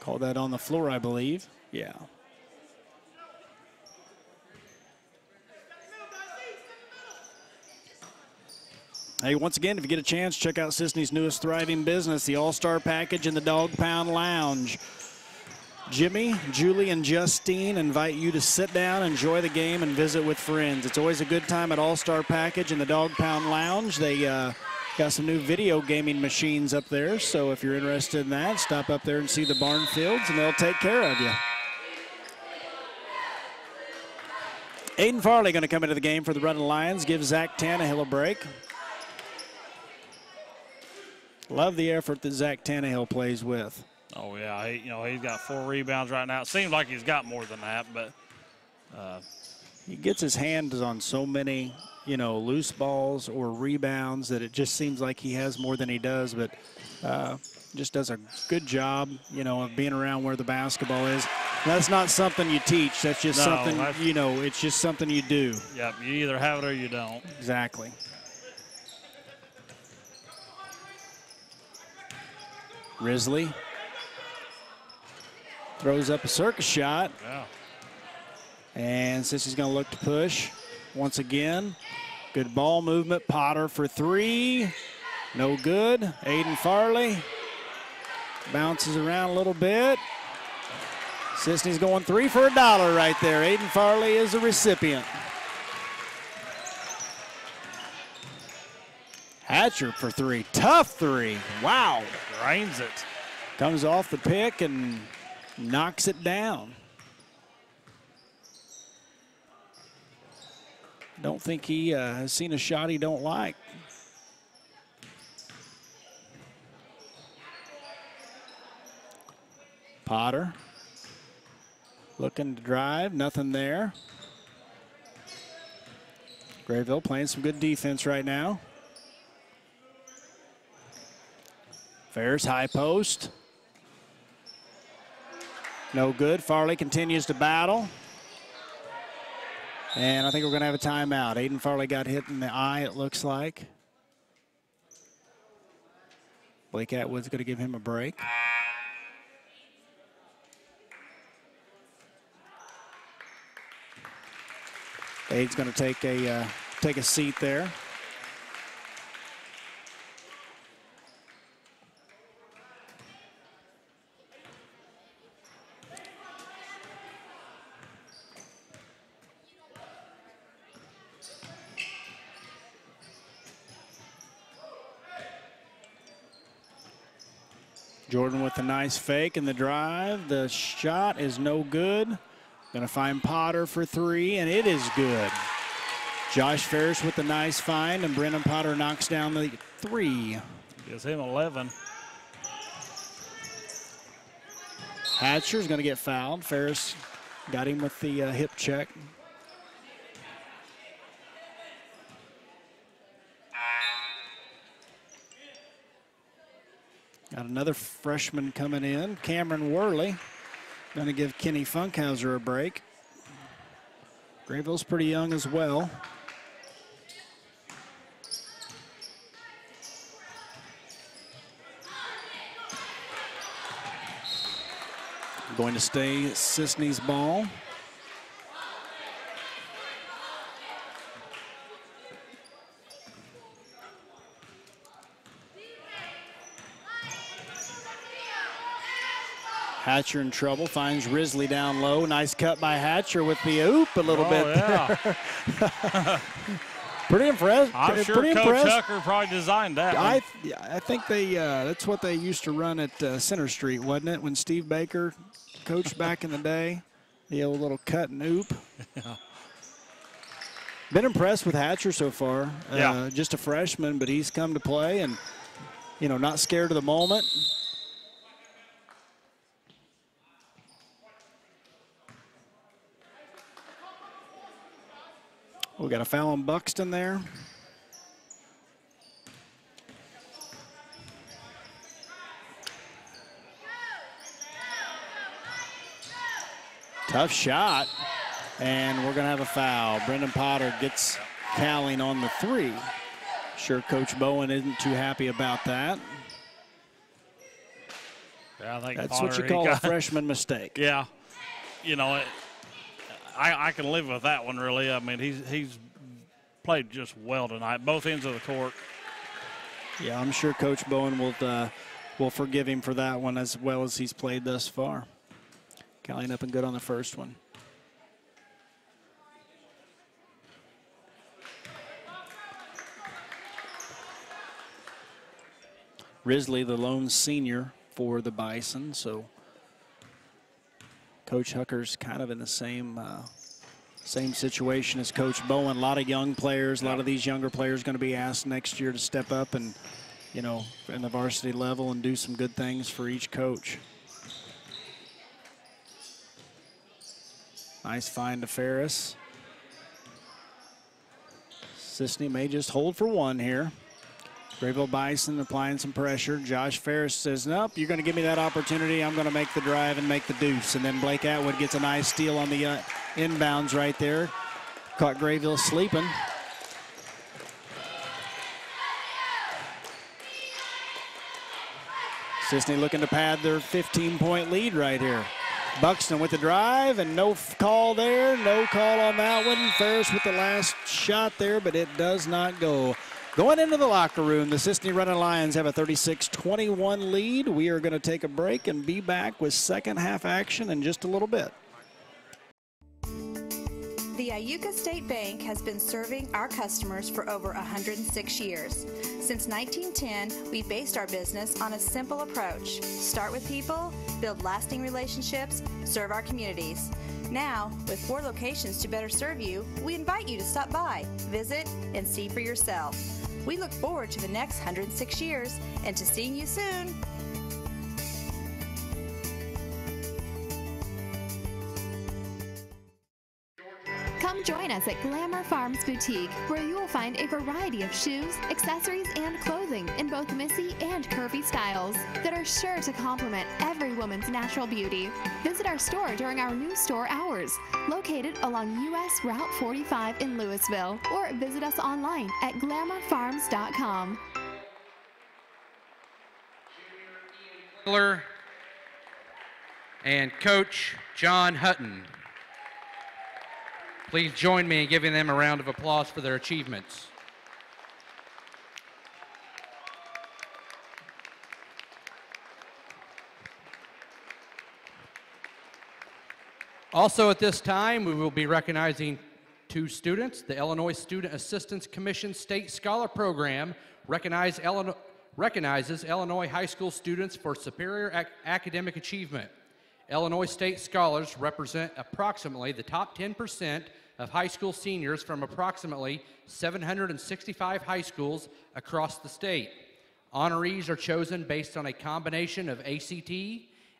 Called that on the floor, I believe. Yeah. Hey, once again, if you get a chance, check out Cisne's newest thriving business, the All-Star Package and the Dog Pound Lounge. Jimmy, Julie, and Justine invite you to sit down, enjoy the game, and visit with friends. It's always a good time at All-Star Package and the Dog Pound Lounge. They got some new video gaming machines up there, so if you're interested in that, stop up there and see the barn fields, and they'll take care of you. Aiden Farley going to come into the game for the Running Lions, give Zach Tannehill a break. Love the effort that Zach Tannehill plays with. Oh, yeah. He's got 4 rebounds right now. It seems like he's got more than that, but. He gets his hands on so many, loose balls or rebounds that it just seems like he has more than he does, but just does a good job, of being around where the basketball is. That's not something you teach. That's just something, it's just something you do. Yep, you either have it or you don't. Exactly. Risley throws up a circus shot. Yeah. And Sissy's going to look to push once again. Good ball movement. Potter for 3. No good. Aiden Farley bounces around a little bit. Cisne's going 3 for $1 right there. Aiden Farley is the recipient. Hatcher for 3. Tough 3. Wow. Drains it. Comes off the pick and knocks it down. Don't think he has seen a shot he don't like. Potter looking to drive, nothing there. Grayville playing some good defense right now. Ferris high post. No good. Farley continues to battle. And I think we're going to have a timeout. Aiden Farley got hit in the eye, it looks like. Blake Atwood's going to give him a break. Aiden's going to take a seat there. Jordan with a nice fake and the drive. The shot is no good. Going to find Potter for 3, and it is good. Josh Ferris with a nice find, and Brennan Potter knocks down the 3. Gives him 11. Hatcher's going to get fouled. Ferris got him with the hip check. Got another freshman coming in, Cameron Worley. Going to give Kenny Funkhauser a break. Grayville's pretty young as well. Going to stay Cisne's ball. Hatcher in trouble, finds Risley down low. Nice cut by Hatcher with the oop a little bit yeah. there. Pretty impressed. I'm sure pretty Coach impressed. Tucker probably designed that one. I think they that's what they used to run at Center Street, wasn't it? When Steve Baker coached back in the day, the old little cut and oop. Yeah. Been impressed with Hatcher so far. Yeah. Just a freshman, but he's come to play and, you know, not scared of the moment. We got a foul on Buxton there. Tough shot, and we're going to have a foul. Brendan Potter gets Cowling on the 3. Sure Coach Bowen isn't too happy about that. Yeah, I think that's Potter, what you call a freshman mistake. Yeah. You know, I can live with that one, really. I mean, he's played just well tonight, both ends of the court. Yeah, I'm sure Coach Bowen will forgive him for that one as well as he's played thus far. Cowling up and good on the first one. Risley, the lone senior for the Bison, so Coach Hucker's kind of in the same situation as Coach Bowen. A lot of young players, a lot of these younger players going to be asked next year to step up and, you know, in the varsity level and do some good things for each coach. Nice find to Ferris. Cisne may just hold for one here. Grayville Bison applying some pressure. Josh Ferris says, nope, you're going to give me that opportunity. I'm going to make the drive and make the deuce. And then Blake Atwood gets a nice steal on the inbounds right there. Caught Grayville sleeping. Cisne looking to pad their 15-point lead right here. Buxton with the drive, and no call there. No call on that one. Ferris with the last shot there, but it does not go. Going into the locker room, the Cisne Running Lions have a 36-21 lead. We are going to take a break and be back with second half action in just a little bit. The Iuka State Bank has been serving our customers for over 106 years. Since 1910, we based our business on a simple approach. Start with people, build lasting relationships, serve our communities. Now, with 4 locations to better serve you, we invite you to stop by, visit, and see for yourself. We look forward to the next 106 years and to seeing you soon. Come join us at Glamour Farms Boutique, where you will find a variety of shoes, accessories, and clothing in both missy and curvy styles that are sure to complement every woman's natural beauty. Visit our store during our new store hours, located along US Route 45 in Louisville, or visit us online at glamourfarms.com. And Coach John Hutton. Please join me in giving them a round of applause for their achievements. Also at this time, we will be recognizing 2 students. The Illinois Student Assistance Commission State Scholar Program recognized recognizes Illinois high school students for superior academic achievement. Illinois State Scholars represent approximately the top 10% of high school seniors from approximately 765 high schools across the state. Honorees are chosen based on a combination of ACT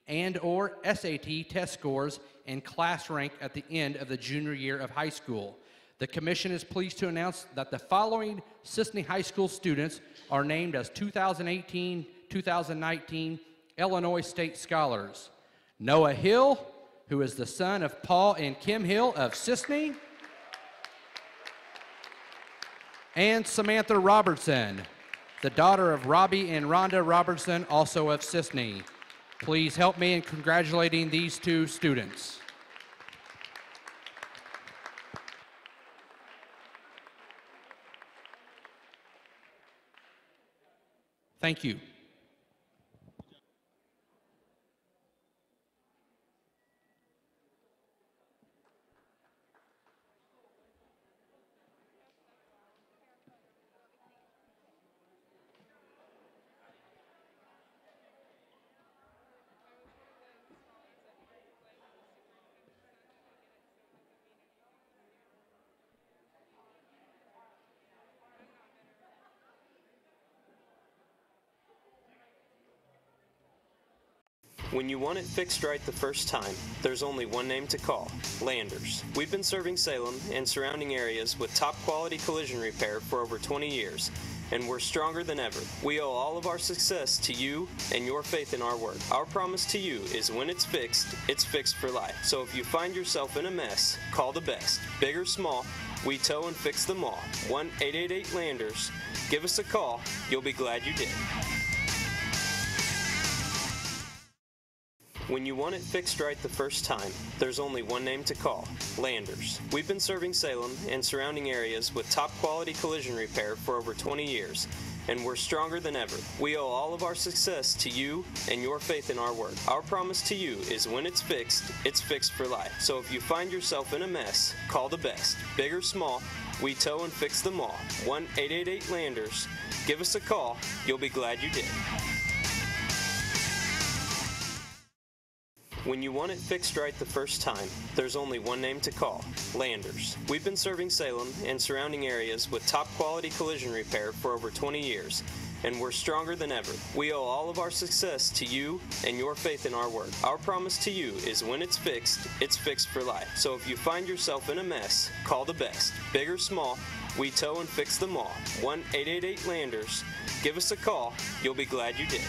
and/or SAT test scores and class rank at the end of the junior year of high school. The Commission is pleased to announce that the following Cisne High School students are named as 2018-2019 Illinois State Scholars. Noah Hill, who is the son of Paul and Kim Hill of Cisne, and Samantha Robertson, the daughter of Robbie and Rhonda Robertson, also of Cisne. Please help me in congratulating these two students. Thank you. When you want it fixed right the first time, there's only one name to call: Landers. We've been serving Salem and surrounding areas with top quality collision repair for over 20 years, and we're stronger than ever. We owe all of our success to you and your faith in our work. Our promise to you is when it's fixed for life. So if you find yourself in a mess, call the best. Big or small, we tow and fix them all. 1-888-LANDERS. Give us a call. You'll be glad you did. When you want it fixed right the first time, there's only one name to call: Landers. We've been serving Salem and surrounding areas with top quality collision repair for over 20 years, and we're stronger than ever. We owe all of our success to you and your faith in our work. Our promise to you is when it's fixed for life. So if you find yourself in a mess, call the best. Big or small, we tow and fix them all. 1-888-LANDERS. Give us a call. You'll be glad you did. When you want it fixed right the first time, there's only one name to call: Landers. We've been serving Salem and surrounding areas with top quality collision repair for over 20 years, and we're stronger than ever. We owe all of our success to you and your faith in our work. Our promise to you is when it's fixed for life. So if you find yourself in a mess, call the best. Big or small, we tow and fix them all. 1-888-LANDERS. Give us a call. You'll be glad you did.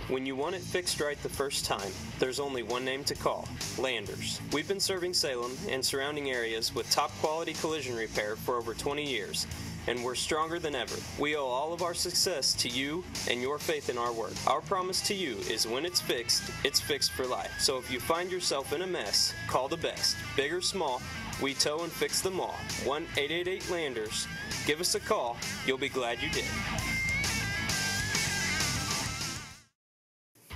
When you want it fixed right the first time, there's only one name to call: Landers. We've been serving Salem and surrounding areas with top quality collision repair for over 20 years, and we're stronger than ever. We owe all of our success to you and your faith in our work. Our promise to you is when it's fixed for life. So if you find yourself in a mess, call the best. Big or small, we tow and fix them all. 1-888-LANDERS. Give us a call. You'll be glad you did.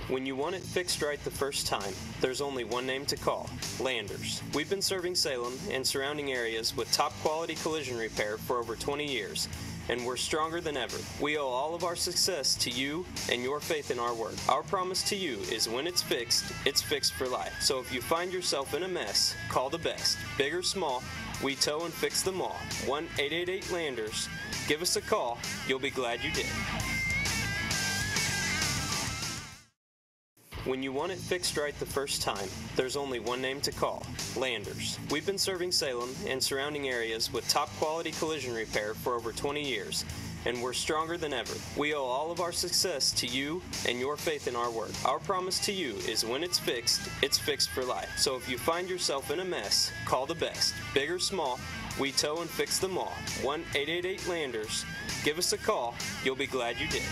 When you want it fixed right the first time, there's only one name to call: Landers. We've been serving Salem and surrounding areas with top quality collision repair for over 20 years, and we're stronger than ever. We owe all of our success to you and your faith in our work. Our promise to you is when it's fixed for life. So if you find yourself in a mess, call the best. Big or small, we tow and fix them all. 1-888-LANDERS. Give us a call. You'll be glad you did. When you want it fixed right the first time, there's only one name to call: Landers. We've been serving Salem and surrounding areas with top quality collision repair for over 20 years, and we're stronger than ever. We owe all of our success to you and your faith in our work. Our promise to you is when it's fixed for life. So if you find yourself in a mess, call the best. Big or small, we tow and fix them all. 1-888-LANDERS. Give us a call. You'll be glad you did.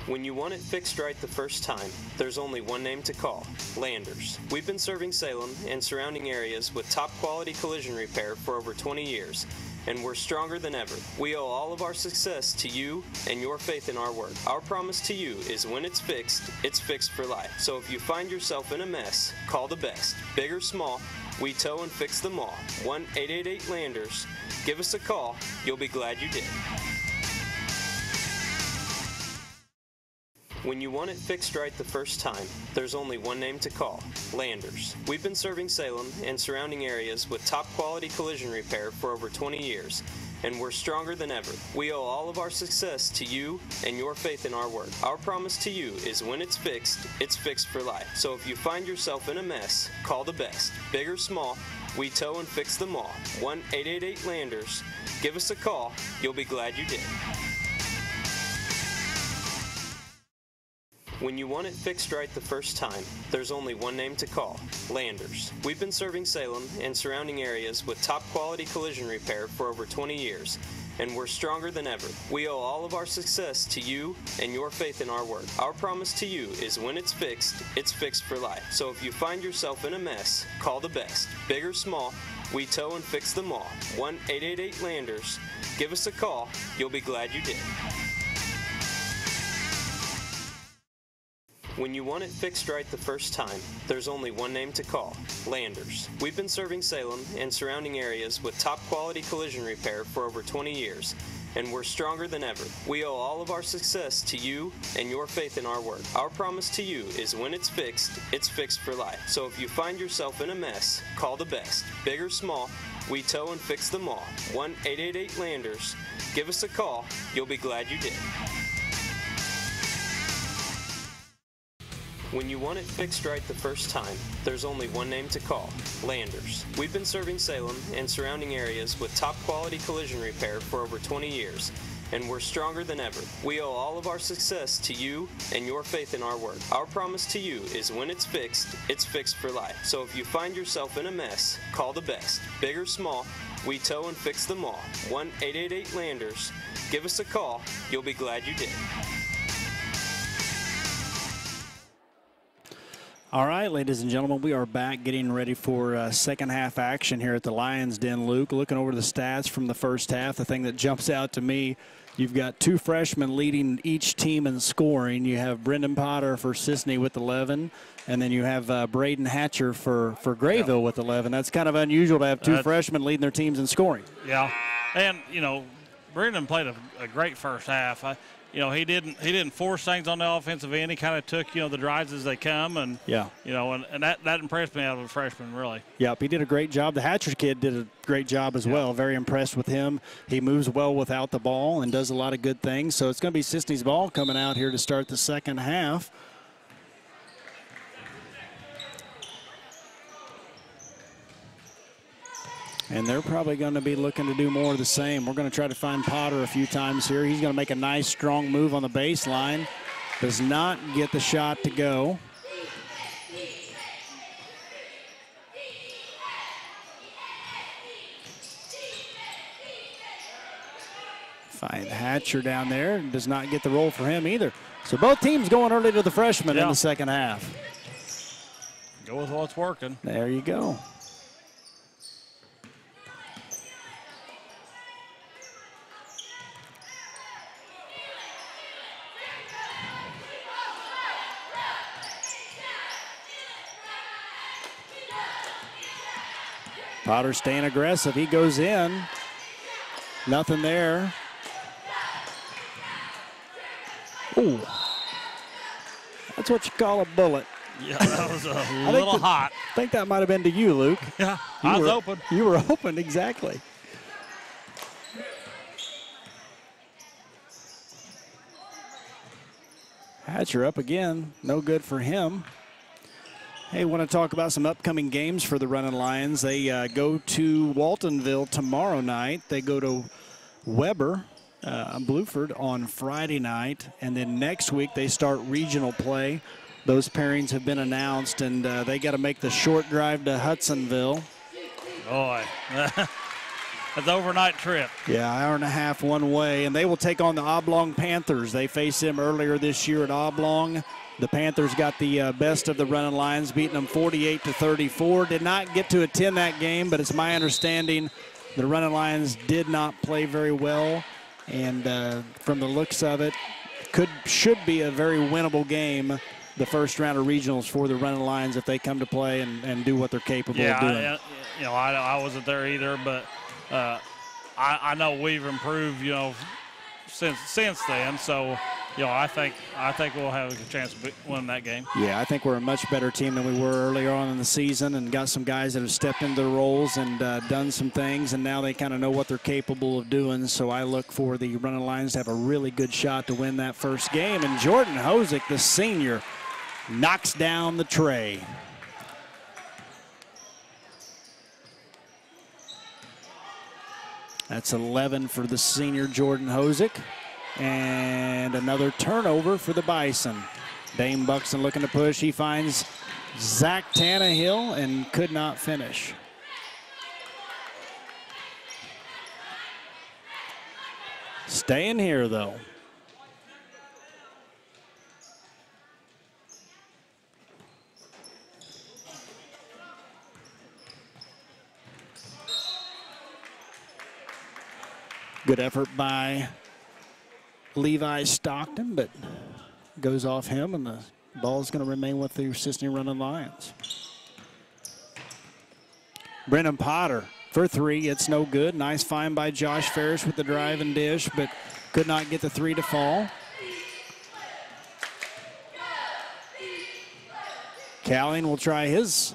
When you want it fixed right the first time, there's only one name to call: Landers. We've been serving Salem and surrounding areas with top quality collision repair for over 20 years, and we're stronger than ever. We owe all of our success to you and your faith in our work. Our promise to you is when it's fixed for life. So if you find yourself in a mess, call the best. Big or small, We tow and fix them all. 1-888-LANDERS. Give us a call. You'll be glad you did. When you want it fixed right the first time, there's only one name to call, Landers. We've been serving Salem and surrounding areas with top quality collision repair for over 20 years, and we're stronger than ever. We owe all of our success to you and your faith in our work. Our promise to you is when it's fixed for life. So if you find yourself in a mess, call the best. Big or small, we tow and fix them all. 1-888-LANDERS. Give us a call. You'll be glad you did. When you want it fixed right the first time, there's only one name to call, Landers. We've been serving Salem and surrounding areas with top quality collision repair for over 20 years, and we're stronger than ever. We owe all of our success to you and your faith in our work. Our promise to you is when it's fixed for life. So if you find yourself in a mess, call the best. Big or small, we tow and fix them all. 1-888-LANDERS. Give us a call. You'll be glad you did. When you want it fixed right the first time, there's only one name to call, Landers. We've been serving Salem and surrounding areas with top quality collision repair for over 20 years, and we're stronger than ever. We owe all of our success to you and your faith in our work. Our promise to you is when it's fixed for life. So if you find yourself in a mess, call the best. Big or small, we tow and fix them all. 1-888-LANDERS. Give us a call. You'll be glad you did. When you want it fixed right the first time, there's only one name to call, Landers. We've been serving Salem and surrounding areas with top quality collision repair for over 20 years, and we're stronger than ever. We owe all of our success to you and your faith in our work. Our promise to you is when it's fixed for life. So if you find yourself in a mess, call the best. Big or small, we tow and fix them all. 1-888-LANDERS. Give us a call. You'll be glad you did. All right, ladies and gentlemen, we are back getting ready for second half action here at the Lions Den. Luke, looking over the stats from the first half, the thing that jumps out to me, you've got two freshmen leading each team in scoring. You have Brendan Potter for Cisne with 11, and then you have Braden Hatcher for Grayville with 11. That's kind of unusual to have two freshmen leading their teams in scoring. Yeah, and, you know, Brendan played a great first half. You know, he didn't force things on the offensive end. He kind of took, you know, the drives as they come, and yeah, you know, and that impressed me out of a freshman, really. Yep, he did a great job. The Hatcher kid did a great job as well. Very impressed with him. He moves well without the ball and does a lot of good things. So it's going to be Cisne's ball coming out here to start the second half. And they're probably going to be looking to do more of the same. We're going to try to find Potter a few times here. He's going to make a nice, strong move on the baseline. Does not get the shot to go. Find Hatcher down there. Does not get the roll for him either. So both teams going early to the freshman in the second half. Go with what's working. There you go. Potter staying aggressive. He goes in. Nothing there. Ooh. That's what you call a bullet. Yeah, that was a little hot. I think that might have been to you, Luke. Yeah, I was open. You were open, exactly. Hatcher up again. No good for him. Hey, want to talk about some upcoming games for the Running Lions. They go to Waltonville tomorrow night. They go to Weber, Bluford on Friday night. And then next week they start regional play. Those pairings have been announced, and they got to make the short drive to Hudsonville. Boy, that's an overnight trip. Yeah, hour and a half one way. And they will take on the Oblong Panthers. They faced them earlier this year at Oblong. The Panthers got the best of the Running Lions, beating them 48-34. Did not get to attend that game, but it's my understanding the Running Lions did not play very well. And from the looks of it, should be a very winnable game the first round of regionals for the Running Lions if they come to play and do what they're capable of doing. Yeah, you know, I wasn't there either, but I know we've improved, you know, since then. So, you know, I think we'll have a chance to win that game. Yeah, I think we're a much better team than we were earlier on in the season, and got some guys that have stepped into their roles and done some things, and now they kind of know what they're capable of doing. So I look for the Running Lions to have a really good shot to win that first game. And Jordan Hosick, the senior, knocks down the tray. That's 11 for the senior Jordan Hosick. And another turnover for the Bison. Dane Buxton looking to push. He finds Zach Tannehill and could not finish. Staying here, though. Good effort by Levi Stockton, but goes off him, and the ball is going to remain with the Cisne Running Lions. Brennan Potter for three. It's no good. Nice find by Josh Ferris with the drive and dish, but could not get the three to fall. Calling will try his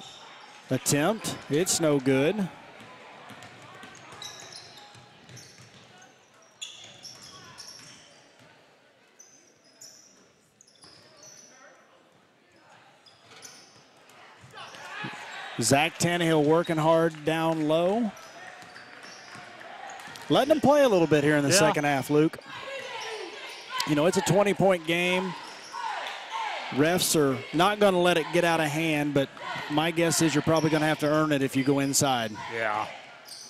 attempt. It's no good. Zach Tannehill working hard down low. Letting them play a little bit here in the second half, Luke. You know, it's a 20-point game. Refs are not going to let it get out of hand, but my guess is you're probably going to have to earn it if you go inside. Yeah.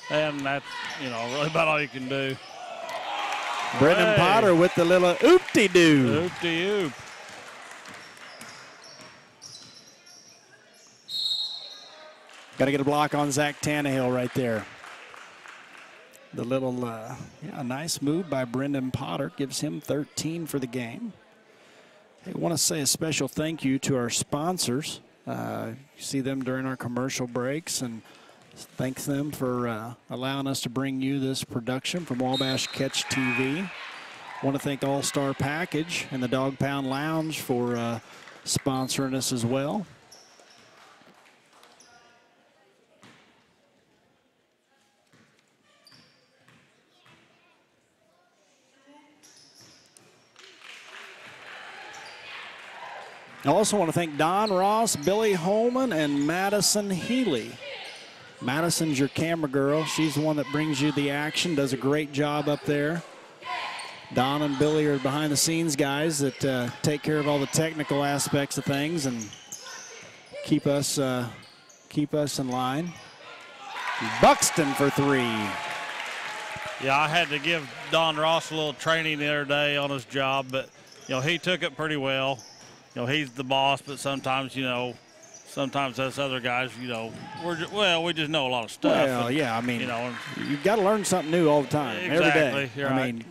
And that's, you know, really about all you can do. Brendan Potter with the little oop-de-doo. Oop-de-oop. Got to get a block on Zach Tannehill right there. The little, nice move by Brendan Potter gives him 13 for the game. I want to say a special thank you to our sponsors. You see them during our commercial breaks, and thanks them for allowing us to bring you this production from Wabash Catch TV. I want to thank All-Star Package and the Dog Pound Lounge for sponsoring us as well. I also want to thank Don Ross, Billy Holman, and Madison Healy. Madison's your camera girl. She's the one that brings you the action, does a great job up there. Don and Billy are behind-the-scenes guys that take care of all the technical aspects of things and keep us in line. Buxton for three. Yeah, I had to give Don Ross a little training the other day on his job, but, you know, he took it pretty well. You know, he's the boss, but sometimes, you know, sometimes us other guys, you know, we just know a lot of stuff. Well, yeah, I mean, you know, you've got to learn something new all the time, every day. You're I right. mean,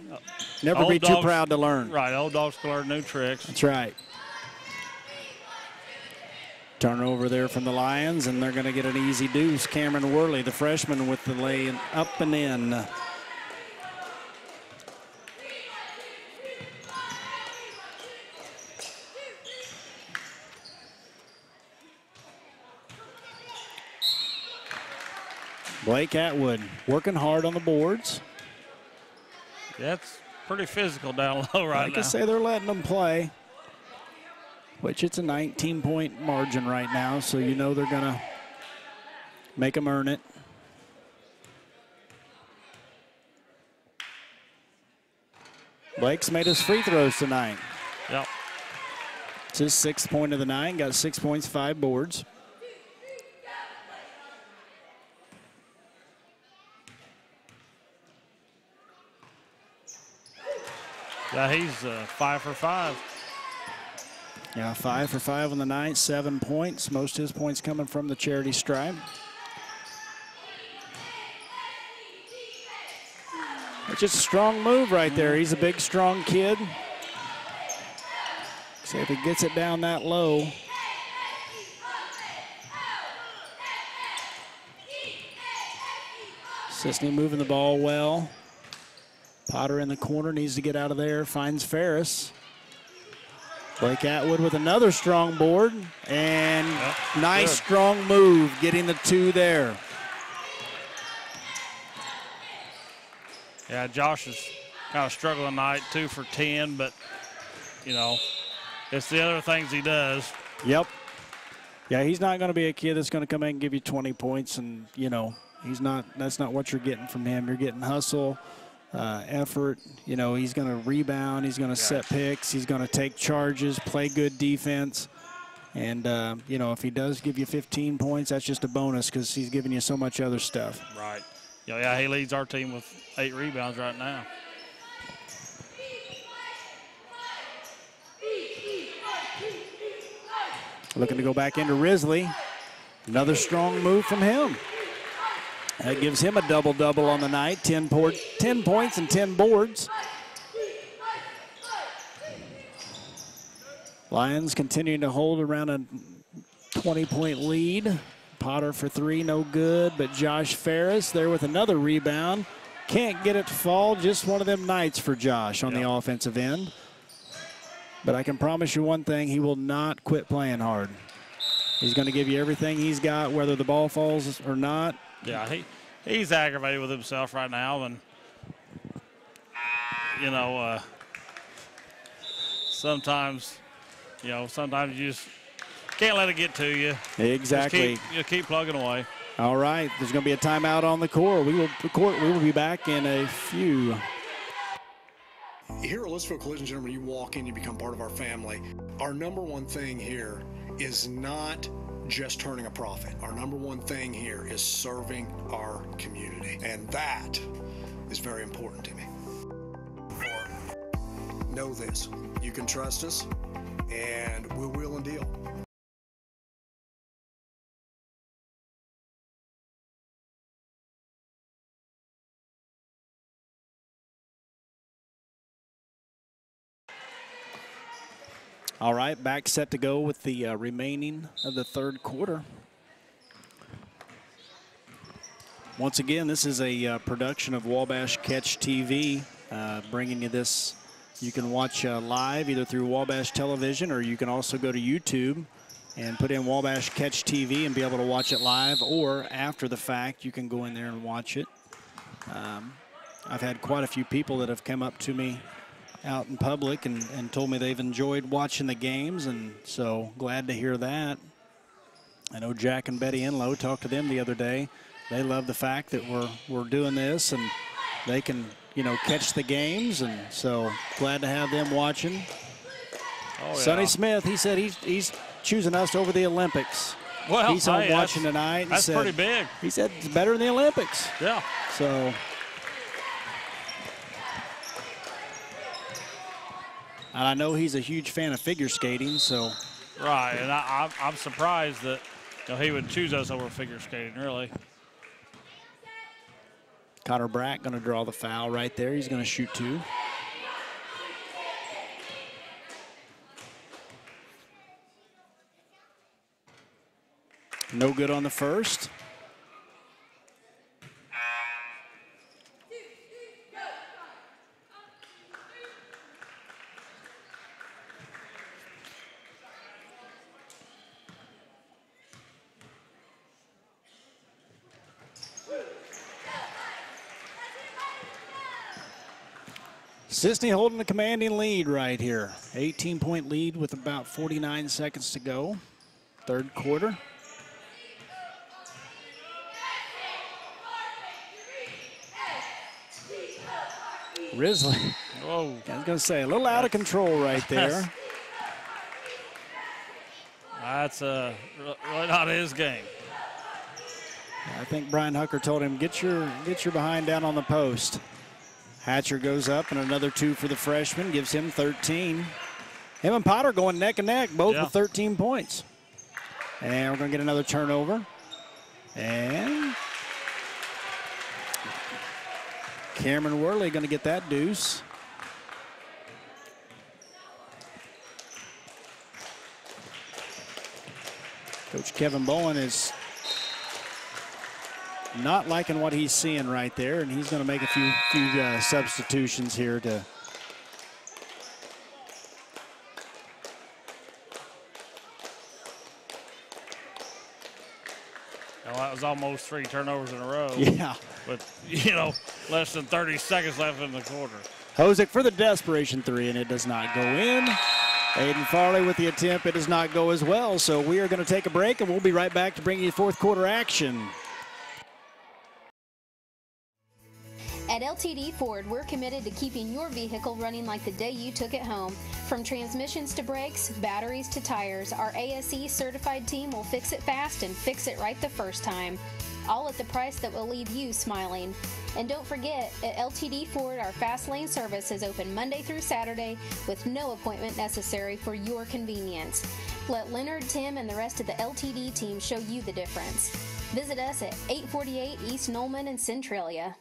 never be too proud to learn. Right, old dogs can learn new tricks. That's right. Turnover there from the Lions, and they're going to get an easy deuce. Cameron Worley, the freshman, with the lay up and in. Blake Atwood working hard on the boards. Yeah, it's pretty physical down low right now. Like I say, they're letting them play, which it's a 19-point margin right now, so you know they're going to make them earn it. Blake's made his free throws tonight. Yep. It's his 6th point of the night, got 6 points, 5 boards. Yeah, he's 5 for 5. Yeah, 5 for 5 on the night, 7 points. Most of his points coming from the charity stripe. It's just a strong move right there. He's a big, strong kid. See if he gets it down that low. Cisne moving the ball well. Potter in the corner, needs to get out of there, finds Ferris. Blake Atwood with another strong board, and nice strong move, getting the 2 there. Yeah, Josh is kind of struggling tonight, 2 for 10, but, you know, it's the other things he does. Yep. Yeah, he's not going to be a kid that's going to come in and give you 20 points, and, you know, that's not what you're getting from him. You're getting hustle, effort. You know, he's going to rebound. He's going to set picks. He's going to take charges, play good defense. And, you know, if he does give you 15 points, that's just a bonus because he's giving you so much other stuff. Right. Yeah, he leads our team with 8 rebounds right now. Looking to go back into Risley. Another strong move from him. That gives him a double-double on the night, 10 points and 10 boards. Lions continuing to hold around a 20-point lead. Potter for 3, no good, but Josh Ferris there with another rebound. Can't get it to fall, just one of them nights for Josh on the offensive end. But I can promise you one thing, he will not quit playing hard. He's going to give you everything he's got, whether the ball falls or not. Yeah, he's aggravated with himself right now, and you know, sometimes you just can't let it get to you. Exactly. You keep plugging away. All right, there's going to be a timeout on the court. We will be back in a few. Here at Louisville Collision Center, when you walk in, you become part of our family. Our number one thing here is not just turning a profit. Our number one thing here is serving our community, and that is very important to me. Know this, you can trust us, and we'll wheel and deal. All right, back set to go with the remaining of the third quarter. Once again, this is a production of Wabash Catch TV, bringing you this. You can watch live either through Wabash Television, or you can also go to YouTube and put in Wabash Catch TV and be able to watch it live, or after the fact, you can go in there and watch it. I've had quite a few people that have come up to me out in public and told me they've enjoyed watching the games, and so glad to hear that. I know Jack and Betty Enlow, talked to them the other day. They love the fact that we're doing this and they can, you know, catch the games, and so glad to have them watching. Oh, yeah. Sonny Smith, he said he's choosing us over the Olympics. Well, he's home watching tonight. That's pretty big. He said it's better than the Olympics. Yeah. So. And I know he's a huge fan of figure skating, so. Right, and I'm surprised that he would choose us over figure skating, really. Connor Brack going to draw the foul right there. He's going to shoot 2. No good on the first. Cisne holding a commanding lead right here. 18-point lead with about 49 seconds to go. Third quarter. Risley. Whoa. I was going to say, a little out of control right there. That's really not his game. I think Brian Hucker told him, get your behind down on the post. Hatcher goes up, and another 2 for the freshman, gives him 13. Him and Potter going neck and neck, both with 13 points. And we're going to get another turnover. And Cameron Worley going to get that deuce. Coach Kevin Bowen is not liking what he's seeing right there, and he's going to make a few substitutions here to Well, that was almost 3 turnovers in a row. Yeah. With, less than 30 seconds left in the quarter. Hosick for the desperation 3, and it does not go in. Aiden Farley with the attempt. It does not go as well. So we are going to take a break, and we'll be right back to bring you fourth quarter action. At LTD Ford, we're committed to keeping your vehicle running like the day you took it home. From transmissions to brakes, batteries to tires, our ASE certified team will fix it fast and fix it right the first time. All at the price that will leave you smiling. And don't forget, at LTD Ford, our fast lane service is open Monday through Saturday with no appointment necessary for your convenience. Let Leonard, Tim, and the rest of the LTD team show you the difference. Visit us at 848 East Nolman in Centralia.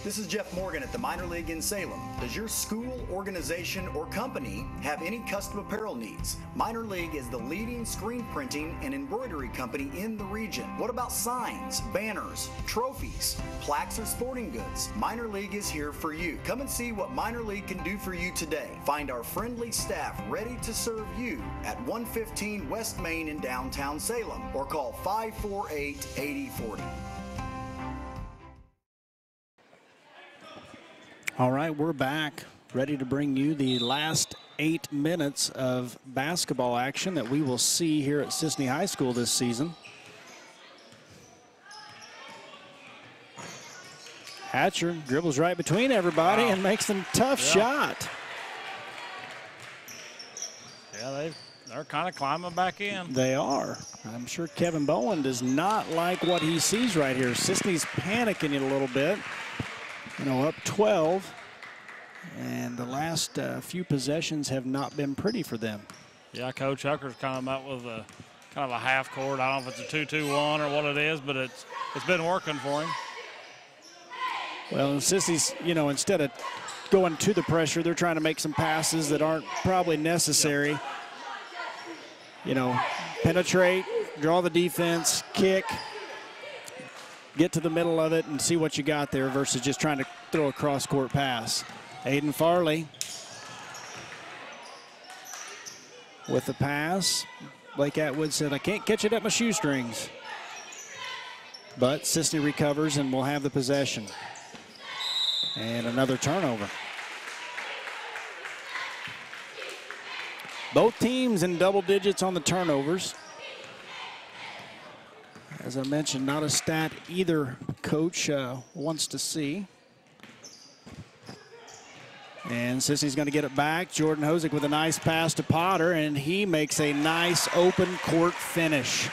This is Jeff Morgan at the Minor League in Salem. Does your school, organization, or company have any custom apparel needs? Minor League is the leading screen printing and embroidery company in the region. What about signs, banners, trophies, plaques, or sporting goods? Minor League is here for you. Come and see what Minor League can do for you today. Find our friendly staff ready to serve you at 115 West Main in downtown Salem or call 548-8040. All right, we're back, ready to bring you the last 8 minutes of basketball action that we will see here at Cisne High School this season. Hatcher dribbles right between everybody and makes a tough shot. Yeah, they're kind of climbing back in. They are. I'm sure Kevin Bowen does not like what he sees right here. Cisne's panicking it a little bit. Up 12, and the last few possessions have not been pretty for them. Yeah, Coach Hucker's kind of out with a kind of a half court. I don't know if it's a 2-2-1 or what it is, but it's been working for him. Well, and Sissy's, instead of going to the pressure, they're trying to make some passes that aren't probably necessary. Penetrate, draw the defense, kick, get to the middle of it and see what you got there versus just trying to throw a cross-court pass. Aiden Farley with the pass. Blake Atwood said, I can't catch it at my shoestrings. But Cisne recovers and will have the possession. And another turnover. Both teams in double digits on the turnovers. As I mentioned, not a stat either coach wants to see. And Sissy's going to get it back. Jordan Hosick with a nice pass to Potter, and he makes a nice open court finish.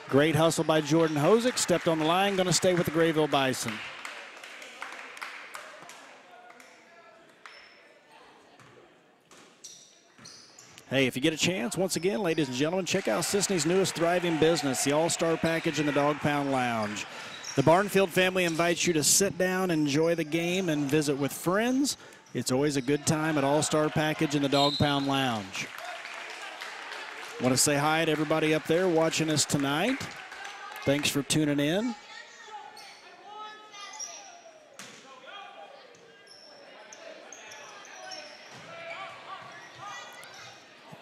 Great hustle by Jordan Hosick. Stepped on the line, going to stay with the Grayville Bison. Hey, if you get a chance, once again, ladies and gentlemen, check out Cisne's newest thriving business, the All-Star Package in the Dog Pound Lounge. The Barnfield family invites you to sit down, enjoy the game, and visit with friends. It's always a good time at All-Star Package in the Dog Pound Lounge. Want to say hi to everybody up there watching us tonight. Thanks for tuning in.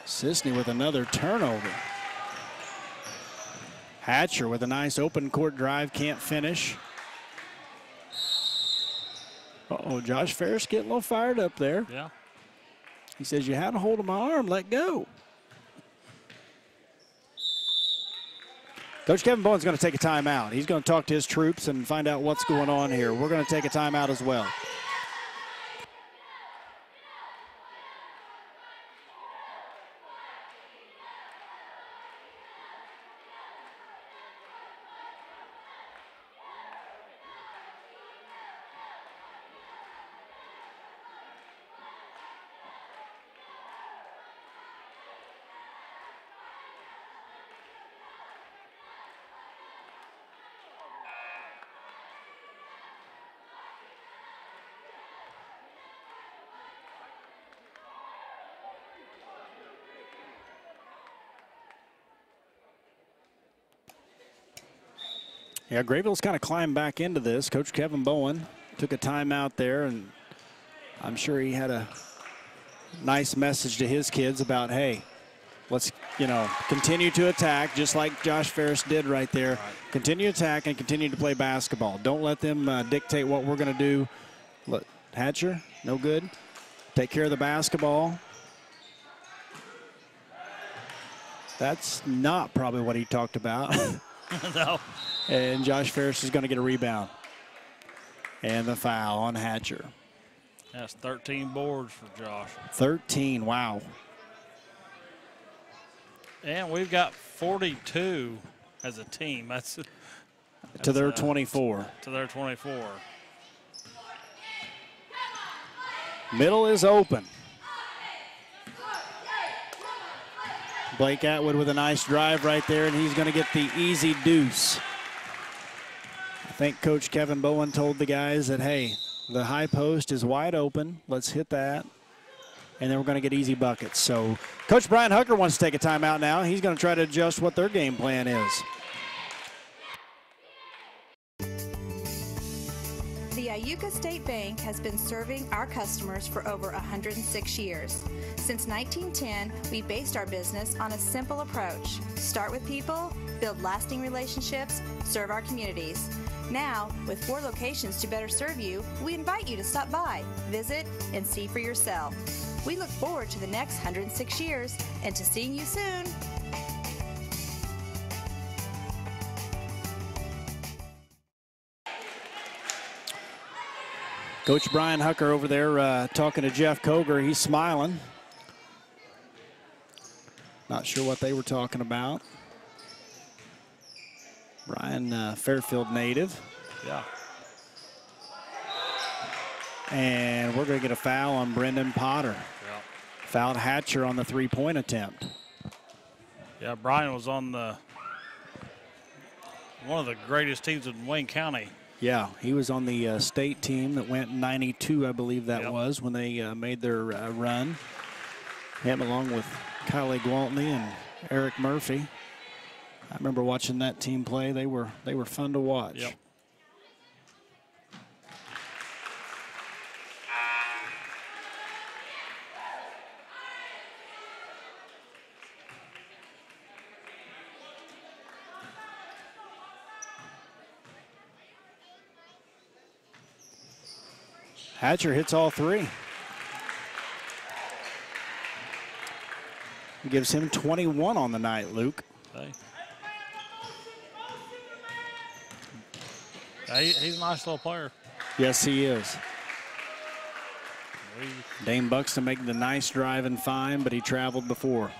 Cisne with another turnover. Hatcher with a nice open court drive, can't finish. Uh-oh, Josh Ferris getting a little fired up there. Yeah. He says, you had a hold of my arm, let go. Coach Kevin Bowen's going to take a timeout. He's going to talk to his troops and find out what's going on here. We're going to take a timeout as well. Yeah, Grayville's kind of climbed back into this. Coach Kevin Bowen took a timeout there, and I'm sure he had a nice message to his kids about, hey, let's, continue to attack, just like Josh Ferris did right there. Right. Continue to attack and continue to play basketball. Don't let them dictate what we're going to do. Look, Hatcher, no good. Take care of the basketball. That's not probably what he talked about. No. And Josh Ferris is going to get a rebound. And the foul on Hatcher. That's 13 boards for Josh. 13, wow. And we've got 42 as a team. That's to their 24. To their 24. Middle is open. Blake Atwood with a nice drive right there, and he's going to get the easy deuce. I think Coach Kevin Bowen told the guys that, hey, the high post is wide open. Let's hit that. And then we're going to get easy buckets. So Coach Brian Hucker wants to take a timeout now. He's going to try to adjust what their game plan is. The Iuka State Bank has been serving our customers for over 106 years. Since 1910, we based our business on a simple approach. Start with people, build lasting relationships, serve our communities. Now, with 4 locations to better serve you, we invite you to stop by, visit, and see for yourself. We look forward to the next 106 years and to seeing you soon. Coach Brian Hucker over there talking to Jeff Koger. He's smiling. Not sure what they were talking about. Brian, Fairfield native. Yeah. And we're going to get a foul on Brendan Potter. Yeah. Fouled Hatcher on the three-point attempt. Yeah, Brian was on one of the greatest teams in Wayne County. Yeah, he was on the state team that went 92, I believe that was, when they made their run. Him along with Kylie Gwaltney and Eric Murphy. I remember watching that team play. They were fun to watch. Yep. Hatcher hits all 3. Gives him 21 on the night, Luke. Hey, he's a nice little player. Yes, he is. Dane Buxton making the nice drive and find, but he traveled before.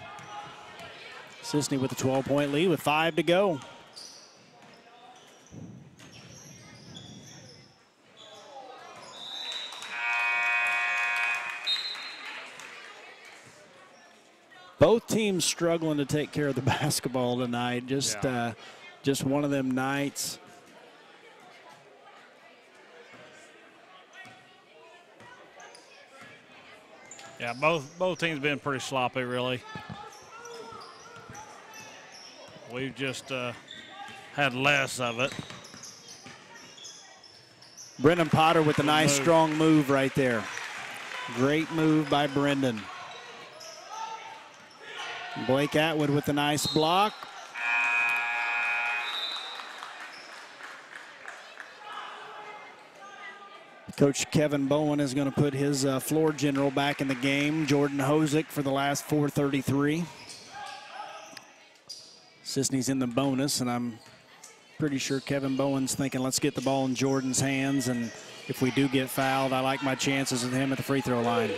Cisne with a 12-point lead with 5 to go. Both teams struggling to take care of the basketball tonight. Just one of them nights. Yeah, both teams been pretty sloppy, really. We've just had less of it. Brendan Potter with a nice strong move right there. Great move by Brendan. Blake Atwood with a nice block. Coach Kevin Bowen is going to put his floor general back in the game. Jordan Hosick for the last 4:33. Cisne's in the bonus, and I'm pretty sure Kevin Bowen's thinking, let's get the ball in Jordan's hands, and if we do get fouled, I like my chances with him at the free throw line.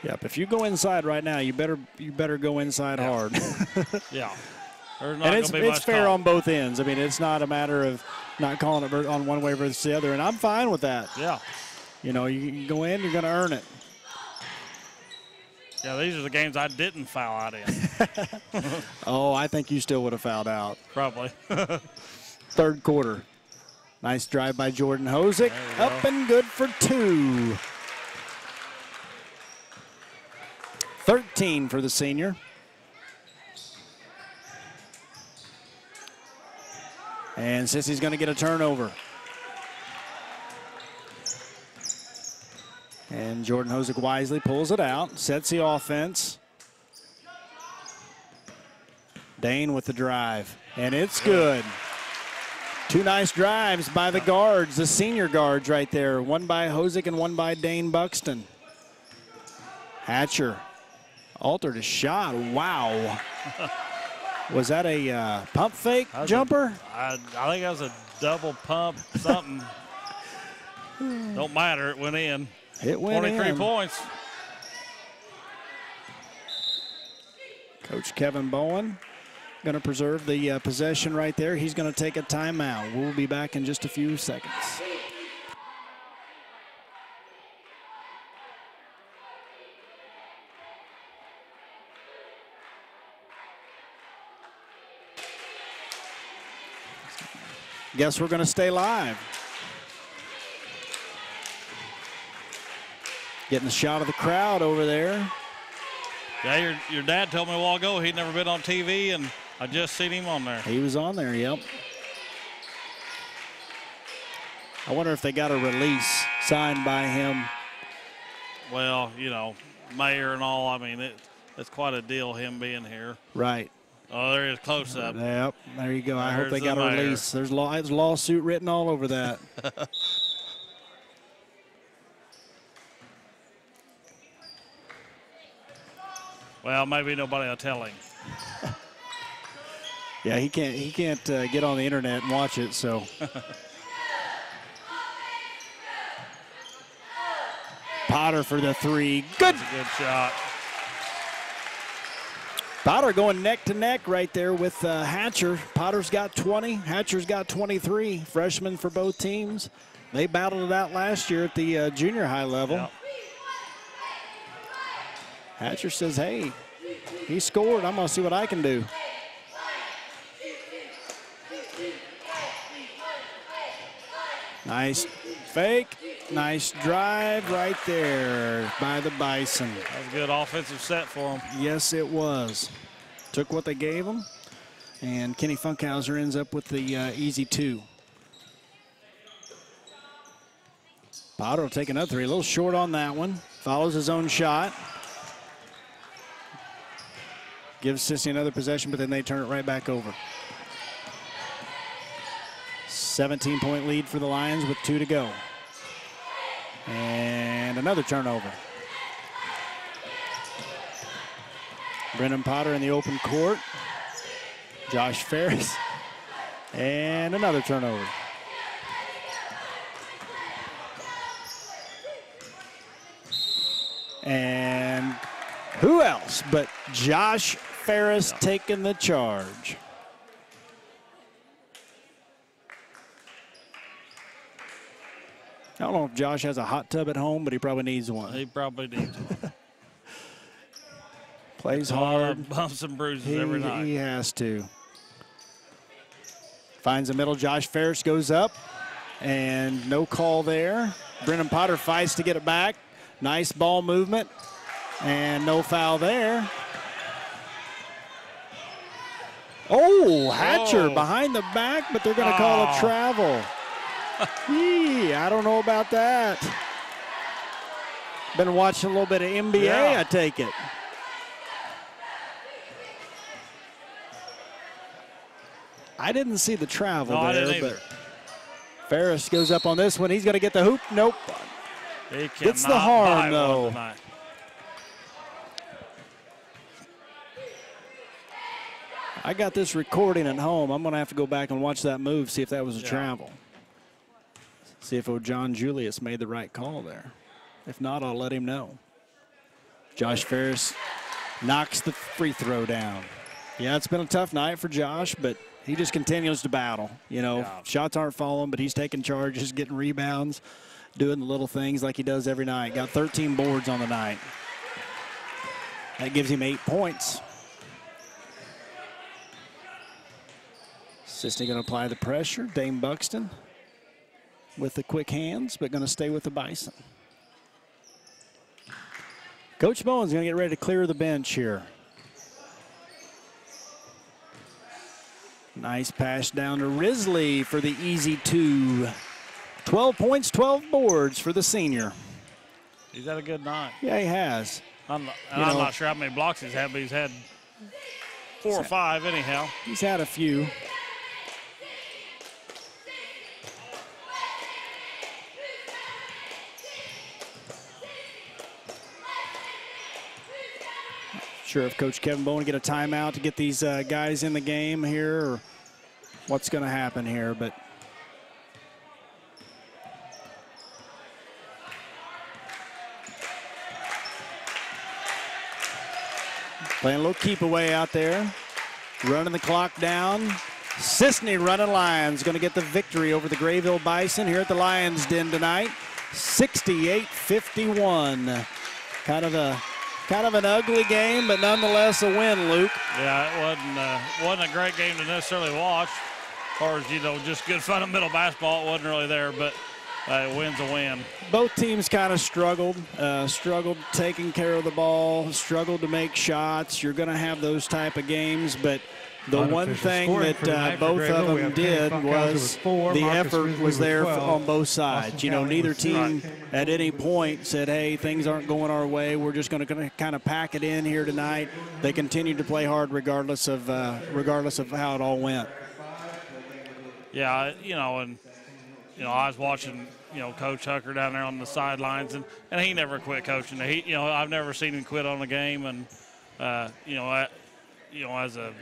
Yep, if you go inside right now, you better go inside hard. Yeah. And it's fair on both ends. I mean, it's not a matter of not calling it on one way versus the other, and I'm fine with that. Yeah. You know, you go in, you're going to earn it. Yeah, these are the games I didn't foul out in. Oh, I think you still would have fouled out. Probably. Third quarter. Nice drive by Jordan Hosick. Up and good for 2. 13 for the senior. And Sissy's going to get a turnover. And Jordan Hosick wisely pulls it out, sets the offense. Dane with the drive, and it's good. Two nice drives by the guards, the senior guards right there. One by Hosick and one by Dane Buxton. Hatcher altered his shot. Wow. Was that a pump fake jumper? I think that was a double pump something. Don't matter, it went in. It went 23 in. points. Coach Kevin Bowen going to preserve the possession right there. He's going to take a timeout. We'll be back in just a few seconds. Guess we're going to stay live. Getting a shot of the crowd over there. Yeah, your dad told me a while ago he'd never been on TV, and I just seen him on there. He was on there, yep. I wonder if they got a release signed by him. Well, you know, mayor and all, I mean, it's quite a deal, him being here. Right. Oh, there is close up. Yep, there you go. I hope they There's got the a mayor. release. There's a lawsuit written all over that. Well, maybe nobody will tell him. Yeah, he can't get on the internet and watch it, so. Potter for the three. Good. That's a good shot. Potter going neck to neck right there with Hatcher. Potter's got 20. Hatcher's got 23. Freshmen for both teams. They battled it out last year at the junior high level. Yep. Hatcher says, hey, he scored. I'm going to see what I can do. Nice fake. Nice drive right there by the Bison. That was a good offensive set for him. Yes, it was. Took what they gave him, and Kenny Funkhauser ends up with the easy two. Potter will take another three. A little short on that one. Follows his own shot. Gives Sissy another possession, but then they turn it right back over. 17-point lead for the Lions with 2 to go. And another turnover. Brendan Potter in the open court. Josh Ferris. And another turnover. And who else but Josh Ferris taking the charge. I don't know if Josh has a hot tub at home, but he probably needs one. He probably needs one. Plays hard. Bumps and bruises every night. He has to. Finds the middle. Josh Ferris goes up, and no call there. Brendan Potter fights to get it back. Nice ball movement, and no foul there. Oh, Hatcher behind the back, but they're going to call a travel. I don't know about that. Been watching a little bit of NBA, Yeah. I take it. I didn't see the travel No, I there, didn't but either. Ferris goes up on this one. He's going to get the hoop. Nope. He Gets the cannot harm, buy one though. tonight. I got this recording at home. I'm going to have to go back and watch that move, see if that was a travel. See if John Julius made the right call there. If not, I'll let him know. Josh Ferris knocks the free throw down. Yeah, it's been a tough night for Josh, but he just continues to battle. You know, shots aren't falling, but he's taking charges, getting rebounds, doing the little things like he does every night. Got 13 boards on the night. That gives him 8 points. Cisne going to apply the pressure. Dane Buxton with the quick hands, but going to stay with the Bison. Coach Bowen's going to get ready to clear the bench here. Nice pass down to Risley for the easy 2. 12 points, 12 boards for the senior. He's had a good night. Yeah, he has. I'm not sure how many blocks he's had, but he's had 4 or 5 anyhow. He's had a few. Sure if Coach Kevin Bowen get a timeout to get these guys in the game here, or what's going to happen here, but playing a little keep away out there, running the clock down. Cisne running Lions, going to get the victory over the Grayville Bison here at the Lions Den tonight. 68-51. Kind of an ugly game, but nonetheless a win, Luke. Yeah, it wasn't a great game to necessarily watch. As far as, just good fundamental basketball, it wasn't really there, but a win's a win. Both teams kind of struggled taking care of the ball, struggled to make shots. You're going to have those type of games, but the one thing that both of them did was the effort was there on both sides. Neither team at any point said, hey, things aren't going our way. We're just going to kind of pack it in here tonight. They continued to play hard regardless of how it all went. Yeah, I was watching, Coach Hucker down there on the sidelines, and he never quit coaching. I've never seen him quit on a game, and, as a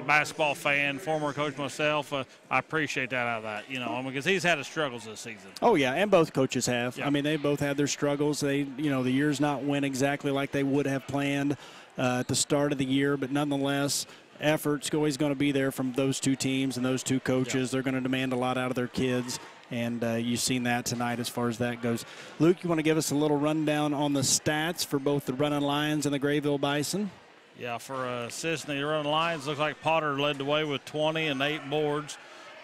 basketball fan, former coach myself, I appreciate that out of that, because he's had his struggles this season. Oh, yeah, and both coaches have. Yeah. I mean, they both had their struggles. They, the year's not went exactly like they would have planned at the start of the year, but nonetheless, effort's always going to be there from those two teams and those two coaches. Yeah. They're going to demand a lot out of their kids, and you've seen that tonight as far as that goes. Luke, you want to give us a little rundown on the stats for both the Running Lions and the Grayville Bison? Yeah, for Cisne, the Running Lions, looks like Potter led the way with 20 and 8 boards.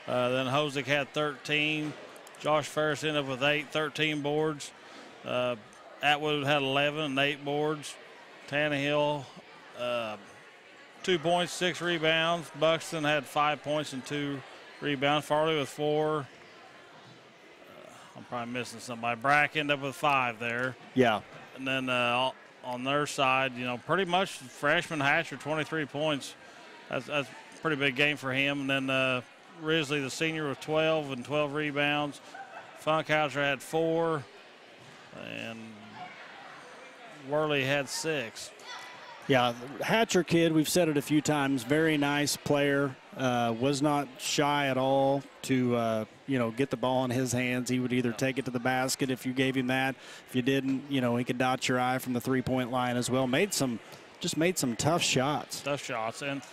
Then Hosick had 13. Josh Ferris ended up with 13 boards. Atwood had 11 and 8 boards. Tannehill, 2 points, 6 rebounds. Buxton had 5 points and 2 rebounds. Farley with 4. I'm probably missing somebody. Brack ended up with 5 there. Yeah. And then on their side, pretty much freshman Hatcher, 23 points. That's a pretty big game for him. And then Risley, the senior, with 12 and 12 rebounds. Funkhauser had 4. And Worley had 6. Yeah, Hatcher kid, we've said it a few times, very nice player. Was not shy at all to, get the ball in his hands. He would either take it to the basket if you gave him that. If you didn't, he could dot your eye from the three-point line as well. Made some tough shots. Tough shots. And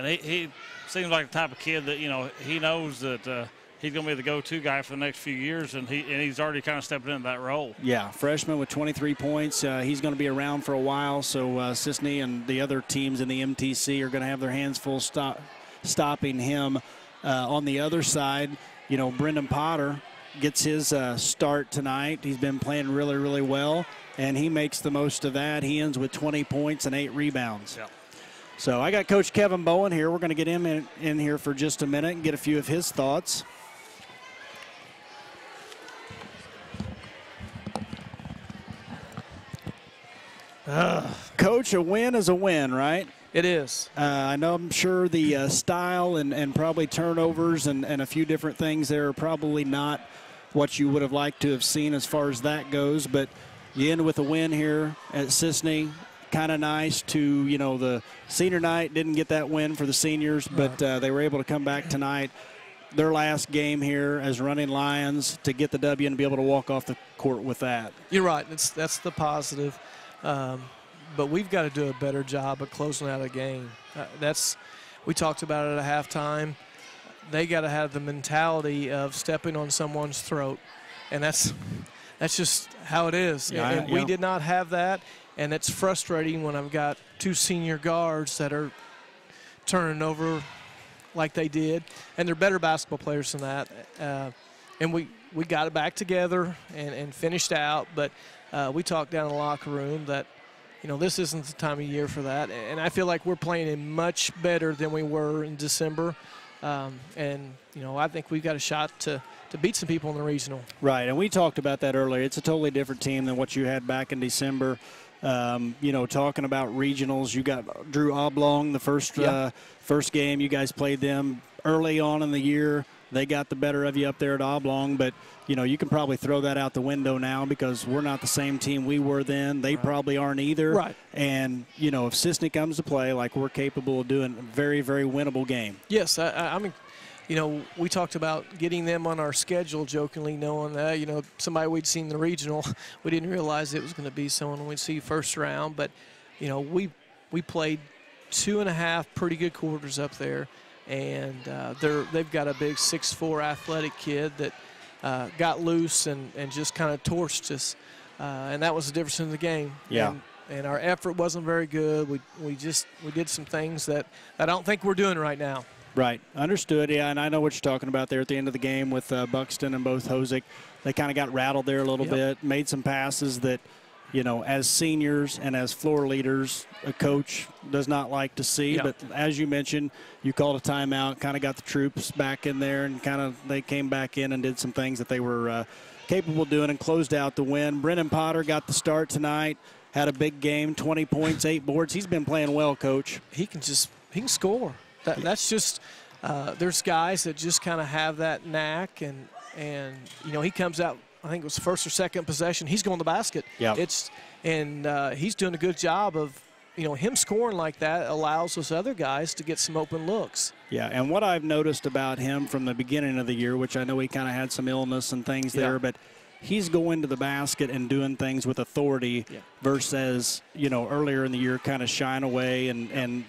he seems like the type of kid that, he knows that he's going to be the go-to guy for the next few years, and he's already kind of stepping into that role. Yeah, freshman with 23 points. He's going to be around for a while, so Cisne and the other teams in the MTC are going to have their hands full stopping him. On the other side, Brendan Potter gets his start tonight. He's been playing really, really well, and he makes the most of that. He ends with 20 points and 8 rebounds. Yeah. So I got Coach Kevin Bowen here. We're going to get him in here for just a minute and get a few of his thoughts. Coach, a win is a win, right? It is. I'm sure the style and probably turnovers and a few different things there are probably not what you would have liked to have seen as far as that goes, but you end with a win here at Cisne. Kind of nice to, the senior night didn't get that win for the seniors, but they were able to come back tonight. Their last game here as Running Lions to get the W and be able to walk off the court with that. You're right. That's the positive. But we've got to do a better job of closing out a game. We talked about it at halftime. They got to have the mentality of stepping on someone's throat, and that's just how it is. Yeah, and we did not have that, and it's frustrating when I've got 2 senior guards that are turning over like they did, and they're better basketball players than that. And we got it back together and finished out, but we talked down in the locker room that this isn't the time of year for that. And I feel like we're playing much better than we were in December. And I think we've got a shot to beat some people in the regional. Right, and we talked about that earlier. It's a totally different team than what you had back in December. Talking about regionals, you got Drew Oblong the first game. You guys played them early on in the year. They got the better of you up there at Oblong, but you can probably throw that out the window now because we're not the same team we were then. They probably aren't either. Right. And if Cisne comes to play, like, we're capable of doing a very, very winnable game. Yes, I mean, we talked about getting them on our schedule, jokingly, knowing that, somebody we'd seen in the regional. We didn't realize it was going to be someone we'd see first round. But, we played 2.5 pretty good quarters up there. And they've got a big 6'4" athletic kid that got loose and just kind of torched us. And that was the difference in the game. Yeah. And our effort wasn't very good. We did some things that I don't think we're doing right now. Right. Understood. Yeah, and I know what you're talking about there at the end of the game with Buxton and both Hosick. They kind of got rattled there a little bit, made some passes that, as seniors and as floor leaders, a coach does not like to see. But as you mentioned, you called a timeout, kind of got the troops back in there, and they came back in and did some things that they were capable of doing and closed out the win. Brennan Potter got the start tonight, had a big game, 20 points, 8 boards. He's been playing well, Coach. He can score. That's just there's guys that just kind of have that knack, and he comes out. I think it was first or second possession. He's going to the basket. Yeah. He's doing a good job of him scoring like that allows those other guys to get some open looks. Yeah, and what I've noticed about him from the beginning of the year, which I know he kind of had some illness and things there, but he's going to the basket and doing things with authority versus, earlier in the year kind of shying away and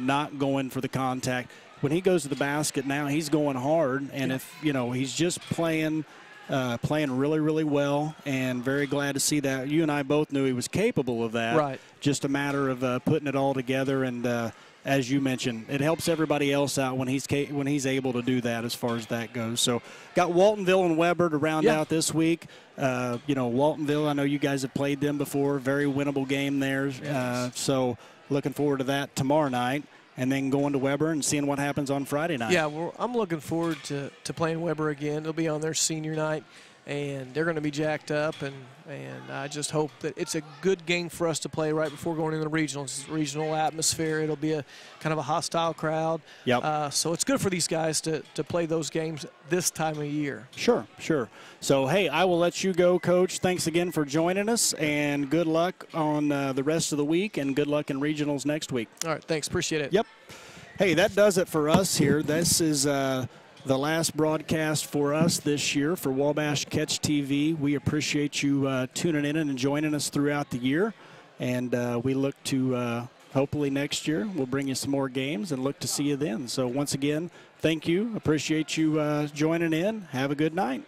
not going for the contact. When he goes to the basket now, he's going hard, and if, he's just playing really, really well, and very glad to see that. You and I both knew he was capable of that. Right. Just a matter of putting it all together, and as you mentioned, it helps everybody else out when he's able to do that as far as that goes. So got Waltonville and Weber to round out this week. Waltonville, I know you guys have played them before. Very winnable game there. Yes. So looking forward to that tomorrow night. And then going to Weber and seeing what happens on Friday night. Yeah, I'm looking forward to playing Weber again. It'll be on their senior night, and they're going to be jacked up. And I just hope that it's a good game for us to play right before going into the regionals. It's a regional atmosphere. It'll be a kind of a hostile crowd. Yep. So it's good for these guys to play those games this time of year. Sure. So, hey, I will let you go, Coach. Thanks again for joining us, and good luck on the rest of the week, and good luck in regionals next week. All right, thanks. Appreciate it. Yep. Hey, that does it for us here. This is the last broadcast for us this year for Wabash Catch TV. We appreciate you tuning in and joining us throughout the year, and we look to hopefully next year we'll bring you some more games and look to see you then. So once again, thank you. Appreciate you joining in. Have a good night.